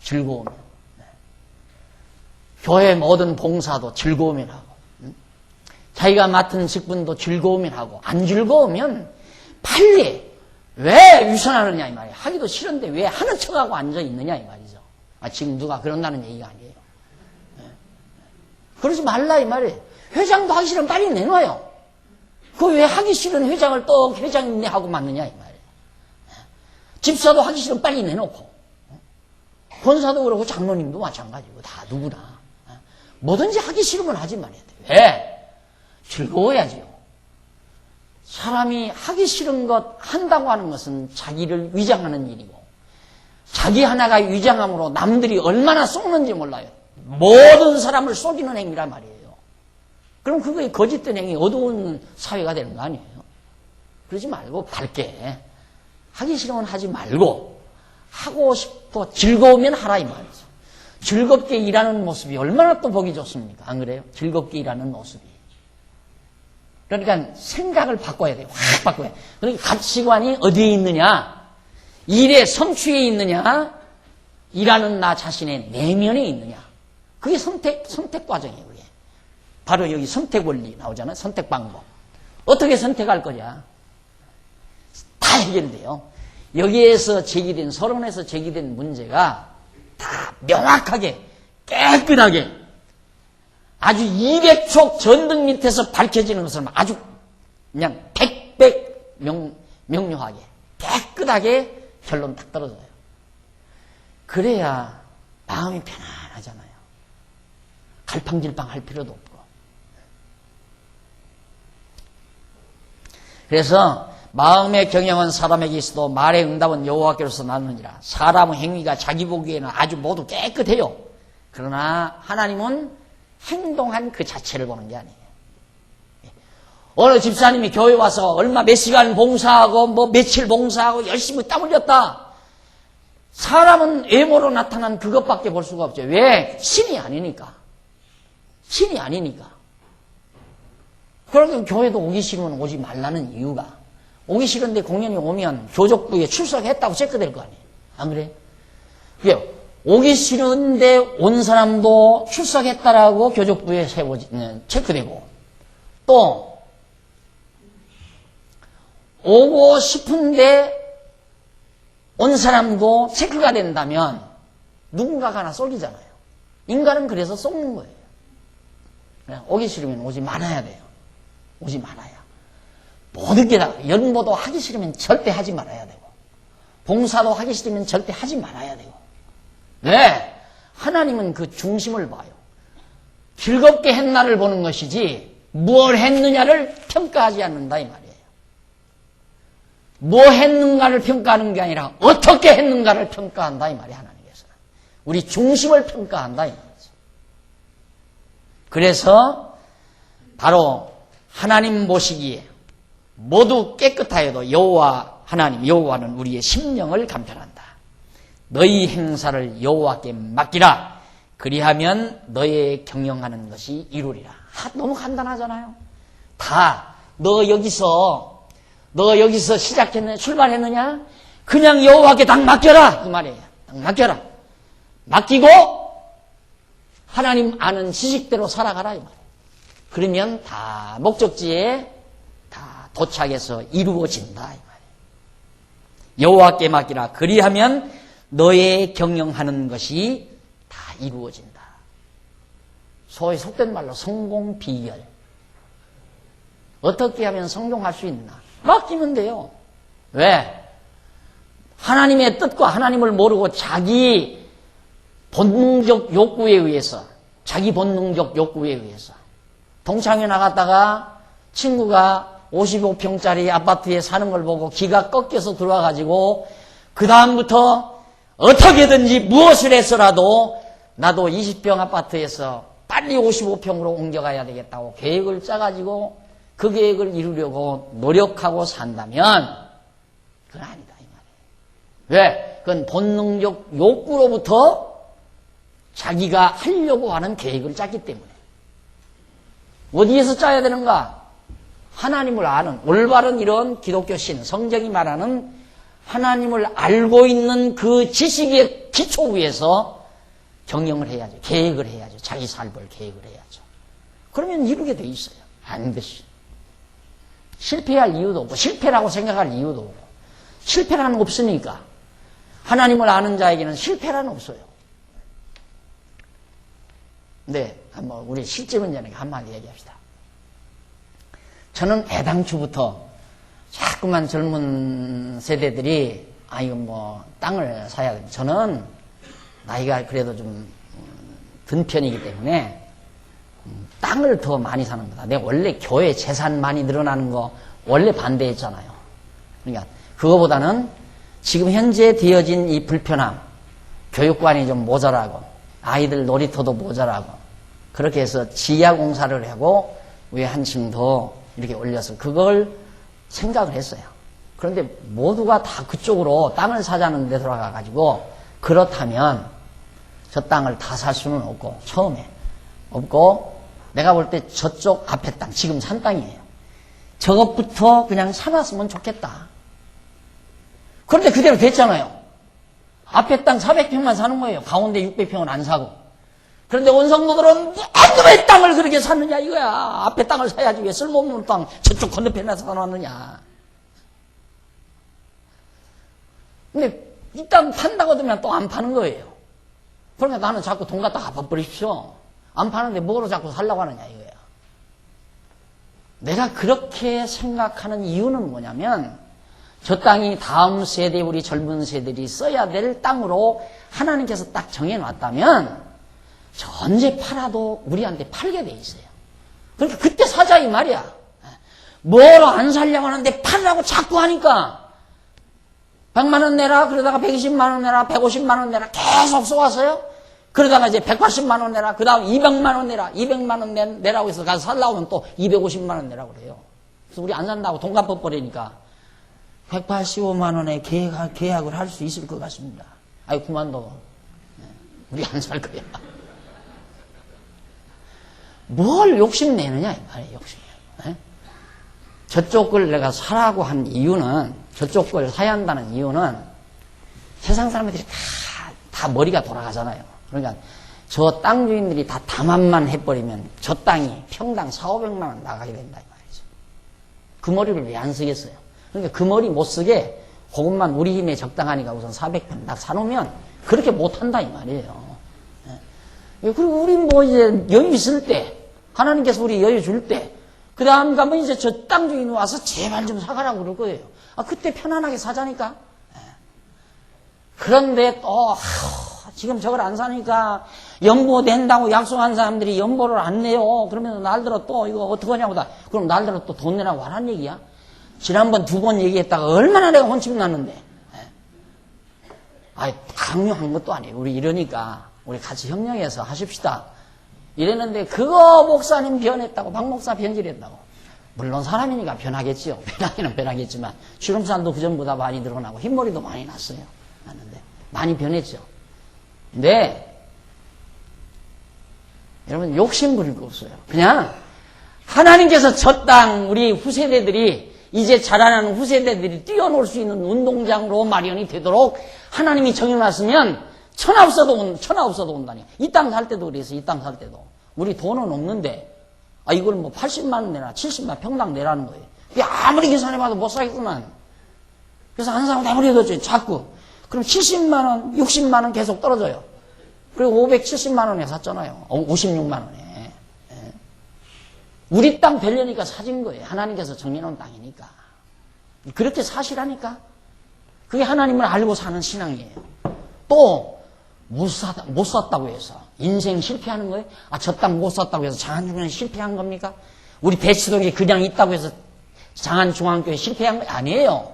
즐거우면. 교회 모든 봉사도 즐거우면 하고 자기가 맡은 직분도 즐거우면 하고 안 즐거우면 빨리 왜 유선하느냐 이 말이에요. 하기도 싫은데 왜 하는 척하고 앉아있느냐 이 말이죠. 지금 누가 그런다는 얘기가 아니에요. 그러지 말라 이 말이에요. 회장도 하기 싫으면 빨리 내놔요. 그 왜 하기 싫은 회장을 또 회장님네 하고 맡느냐 이 말이에요. 집사도 하기 싫으면 빨리 내놓고, 권사도 그렇고 장로님도 마찬가지고 다 누구나 뭐든지 하기 싫으면 하지 말아야 돼요. 왜? 즐거워야지요. 사람이 하기 싫은 것 한다고 하는 것은 자기를 위장하는 일이고, 자기 하나가 위장함으로 남들이 얼마나 속는지 몰라요. 모든 사람을 속이는 행위란 말이에요. 그럼 그게 거짓된 행위, 어두운 사회가 되는 거 아니에요? 그러지 말고 밝게, 하기 싫으면 하지 말고, 하고 싶고 즐거우면 하라 이 말이죠. 즐겁게 일하는 모습이 얼마나 또 보기 좋습니까? 안 그래요? 즐겁게 일하는 모습이. 그러니까 생각을 바꿔야 돼요. 확 바꿔야 돼요. 그러니까 가치관이 어디에 있느냐? 일의 성취에 있느냐? 일하는 나 자신의 내면에 있느냐? 그게 선택 과정이에요. 그게. 바로 여기 선택 원리 나오잖아요. 선택 방법. 어떻게 선택할 거냐? 다 해결돼요. 여기에서 제기된, 서론에서 제기된 문제가 다 명확하게, 깨끗하게, 아주 200촉 전등 밑에서 밝혀지는 것을 아주 그냥 백백 명료하게, 깨끗하게 결론 딱 떨어져요. 그래야 마음이 편안하잖아요. 갈팡질팡 할 필요도 없고. 그래서 마음의 경영은 사람에게 있어도 말의 응답은 여호와께로서 나느니라. 사람의 행위가 자기 보기에는 아주 모두 깨끗해요. 그러나 하나님은 행동한 그 자체를 보는 게 아니에요. 어느 집사님이 교회 와서 얼마 몇 시간 봉사하고 뭐 며칠 봉사하고 열심히 땀 흘렸다. 사람은 외모로 나타난 그것밖에 볼 수가 없죠. 왜? 신이 아니니까. 신이 아니니까. 그러니까 교회도 오기 싫으면 오지 말라는 이유가, 오기 싫은데 공연이 오면 교족부에 출석했다고 체크될 거 아니에요. 안 그래요? 그래요. 오기 싫은데 온 사람도 출석했다라고 교족부에 체크되고, 또 오고 싶은데 온 사람도 체크가 된다면 누군가가 하나 쏠리잖아요. 인간은 그래서 쏘는 거예요. 그냥 오기 싫으면 오지 말아야 돼요. 오지 말아야. 모든 게 다, 연보도 하기 싫으면 절대 하지 말아야 되고, 봉사도 하기 싫으면 절대 하지 말아야 되고. 왜? 하나님은 그 중심을 봐요. 즐겁게 했나를 보는 것이지 뭘 했느냐를 평가하지 않는다 이 말이에요. 뭐 했는가를 평가하는 게 아니라 어떻게 했는가를 평가한다 이 말이에요. 하나님께서는 우리 중심을 평가한다 이 말이죠. 그래서 바로 하나님 보시기에 모두 깨끗하여도 여호와 하나님 여호와는 우리의 심령을 감찰한다. 너희 행사를 여호와께 맡기라. 그리하면 너의 경영하는 것이 이루리라. 너무 간단하잖아요. 다 너 여기서 시작했느냐, 출발했느냐? 그냥 여호와께 딱 맡겨라 그 말이에요. 딱 맡겨라. 맡기고 하나님 아는 지식대로 살아가라 이 말이에요. 그러면 다 목적지에 다 도착해서 이루어진다 이 말이에요. 여호와께 맡기라. 그리하면 너의 경영하는 것이 다 이루어진다. 소위 속된 말로 성공 비결. 어떻게 하면 성공할 수 있나? 맡기면 돼요. 왜? 하나님의 뜻과 하나님을 모르고 자기 본능적 욕구에 의해서, 자기 본능적 욕구에 의해서 동창회 나갔다가 친구가 55평짜리 아파트에 사는 걸 보고 기가 꺾여서 들어와가지고 그 다음부터 어떻게든지 무엇을 해서라도 나도 20평 아파트에서 빨리 55평으로 옮겨가야 되겠다고 계획을 짜가지고 그 계획을 이루려고 노력하고 산다면 그건 아니다 이 말이에요. 왜? 그건 본능적 욕구로부터 자기가 하려고 하는 계획을 짰기 때문에. 어디에서 짜야 되는가? 하나님을 아는 올바른 이런 기독교 신, 성경이 말하는 하나님을 알고 있는 그 지식의 기초 위에서 경영을 해야죠. 계획을 해야죠. 자기 삶을 계획을 해야죠. 그러면 이루게 돼 있어요. 반드시. 실패할 이유도 없고 실패라고 생각할 이유도 없고 실패라는 없으니까 하나님을 아는 자에게는 실패라는 없어요. 네, 한번 우리 실제 문제니까 한마디 얘기합시다. 저는 애당초부터 자꾸만 젊은 세대들이 이거 뭐 땅을 사야 돼. 저는 나이가 그래도 좀 든 편이기 때문에 땅을 더 많이 사는 거다. 내가 원래 교회 재산 많이 늘어나는 거 원래 반대했잖아요. 그러니까 그거보다는 지금 현재 되어진 이 불편함, 교육관이 좀 모자라고 아이들 놀이터도 모자라고 그렇게 해서 지하 공사를 하고 위에 한층 더 이렇게 올려서 그걸 생각을 했어요. 그런데 모두가 다 그쪽으로 땅을 사자는 데 돌아가가지고 그렇다면 저 땅을 다 살 수는 없고 처음에 없고 내가 볼 때 저쪽 앞에 땅 지금 산 땅이에요. 저것부터 그냥 사놨으면 좋겠다. 그런데 그대로 됐잖아요. 앞에 땅 400평만 사는 거예요. 가운데 600평은 안 사고. 그런데 온 성도들은 왜 땅을 그렇게 사느냐 이거야. 앞에 땅을 사야지 왜 쓸모없는 땅 저쪽 건너편에 사놨느냐. 근데 이 땅 판다고 하면 또 안 파는 거예요. 그러니까 나는 자꾸 돈 갖다 갚아버리십시오. 안 파는데 뭐로 자꾸 살라고 하느냐 이거야. 내가 그렇게 생각하는 이유는 뭐냐면 저 땅이 다음 세대 우리 젊은 세대들이 써야 될 땅으로 하나님께서 딱 정해놨다면 저 언제 팔아도 우리한테 팔게 돼 있어요. 그러니까 그때 사자 이 말이야. 뭐로 안 살려고 하는데 팔라고 자꾸 하니까 100만 원 내라 그러다가 120만 원 내라 150만 원 내라 계속 쏘았어요. 그러다가 이제 180만 원 내라 그 다음 200만 원 내라 200만 원 내라고 해서 가서 살라고 하면 또 250만 원 내라고 그래요. 그래서 우리 안 산다고 돈 갚아버리니까 185만 원에 계약을 할 수 있을 것 같습니다. 아이 그만둬. 우리 안 살 거야. 뭘 욕심내느냐 이 말이에요. 욕심. 저쪽 걸 내가 사라고 한 이유는 저쪽 걸 사야 한다는 이유는 세상 사람들이 다 머리가 돌아가잖아요. 그러니까 저 땅 주인들이 다 담합만 해버리면 저 땅이 평당 4,500만 원 나가게 된다 이 말이죠. 그 머리를 왜 안 쓰겠어요? 그러니까 그 머리 못 쓰게 그것만 우리 힘에 적당하니까 우선 400평 딱 사놓으면 그렇게 못한다 이 말이에요. 그리고 우리 뭐 이제 여유 있을 때 하나님께서 우리 여유 줄 때 그 다음 가면 이제 저 땅 주인 와서 제발 좀 사가라고 그럴 거예요. 그때 편안하게 사자니까. 그런데 또 지금 저걸 안 사니까 연보 낸다고 약속한 사람들이 연보를 안 내요. 그러면서 날들어 또 이거 어떡하냐고 다. 그럼 날들어 또 돈 내라고 하란 얘기야? 지난번 2번 얘기했다가 얼마나 내가 혼침 났는데. 강요한 것도 아니에요. 우리 이러니까 우리 같이 협력해서 하십시다. 이랬는데 그거 목사님 변했다고 박 목사 변질했다고. 물론 사람이니까 변하겠지요. 변하기는 변하겠지만 주름살도 그전보다 많이 늘어나고 흰머리도 많이 났어요. 났는데 많이 변했죠. 근데 여러분 욕심 부릴 거 없어요. 그냥 하나님께서 저 땅 우리 후세대들이 이제 자라나는 후세대들이 뛰어놀 수 있는 운동장으로 마련이 되도록 하나님이 정해놨으면 천하 없어도 온다니. 이 땅 살 때도 그래서 이 땅 살 때도 우리 돈은 없는데 이걸 뭐 80만 원 내라 70만 원 평당 내라는 거예요. 아무리 계산해봐도 못 사겠구만. 그래서 한 사람 아무리 뒀죠. 자꾸. 그럼 70만 원 60만 원 계속 떨어져요. 그리고 570만 원에 샀잖아요. 56만 원에. 우리 땅 되려니까 사진 거예요. 하나님께서 정해놓은 땅이니까. 그렇게 사시라니까. 그게 하나님을 알고 사는 신앙이에요. 또 못 샀다고 해서 인생 실패하는 거예요? 저 땅 못 샀다고 해서 장안중앙에 실패한 겁니까? 우리 대치동에 그냥 있다고 해서 장안중앙교회 실패한 거 아니에요.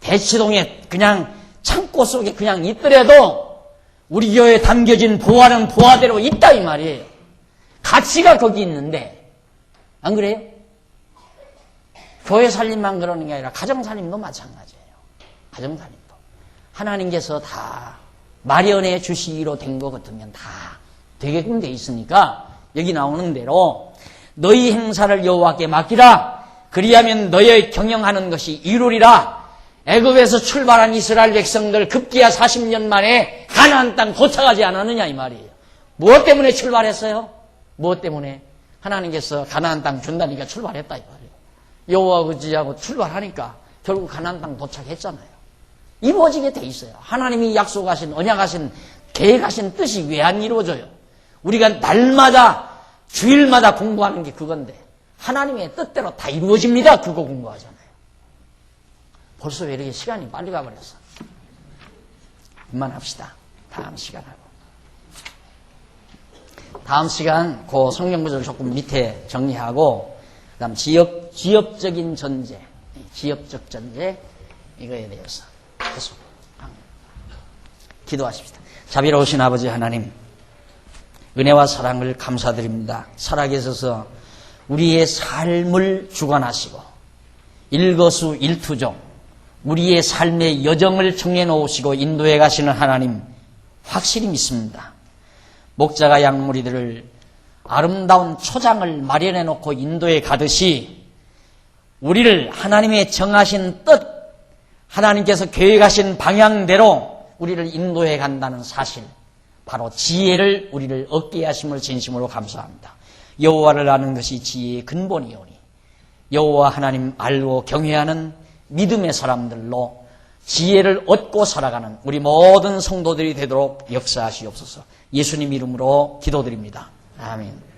대치동에 그냥 창고 속에 그냥 있더라도 우리 교회에 담겨진 보화는 보화대로 있다 이 말이에요. 가치가 거기 있는데 안 그래요? 교회 살림만 그러는 게 아니라 가정 살림도 마찬가지예요. 가정 살림도 하나님께서 다 마련해 주시기로 된 것 같으면 다 되게끔 돼 있으니까 여기 나오는 대로 너희 행사를 여호와께 맡기라. 그리하면 너희 경영하는 것이 이루리라. 애굽에서 출발한 이스라엘 백성들 급기야 40년 만에 가나안 땅 도착하지 않았느냐 이 말이에요. 무엇 때문에 출발했어요? 무엇 때문에? 하나님께서 가나안 땅 준다니까 출발했다 이 말이에요. 여호와 의지하고 출발하니까 결국 가나안 땅 도착했잖아요. 이루어지게 돼 있어요. 하나님이 약속하신 언약하신 계획하신 뜻이 왜 안 이루어져요? 우리가 날마다 주일마다 공부하는 게 그건데 하나님의 뜻대로 다 이루어집니다. 그거 공부하잖아요. 벌써 왜 이렇게 시간이 빨리 가버렸어? 그만합시다. 다음 시간 하고. 다음 시간 그 성경구절 조금 밑에 정리하고 그다음 지역적인 전제, 지역적 전제 이거에 대해서 계속 기도하십시다. 자비로우신 아버지 하나님, 은혜와 사랑을 감사드립니다. 살아계셔서 우리의 삶을 주관하시고 일거수일투족 우리의 삶의 여정을 정해놓으시고 인도해 가시는 하나님 확실히 믿습니다. 목자가 양무리들을 아름다운 초장을 마련해 놓고 인도해 가듯이 우리를 하나님의 정하신 뜻, 하나님께서 계획하신 방향대로 우리를 인도해 간다는 사실, 바로 지혜를 우리를 얻게 하심을 진심으로 감사합니다. 여호와를 아는 것이 지혜의 근본이오니 여호와 하나님 알고 경외하는 믿음의 사람들로 지혜를 얻고 살아가는 우리 모든 성도들이 되도록 역사하시옵소서. 예수님 이름으로 기도드립니다. 아멘.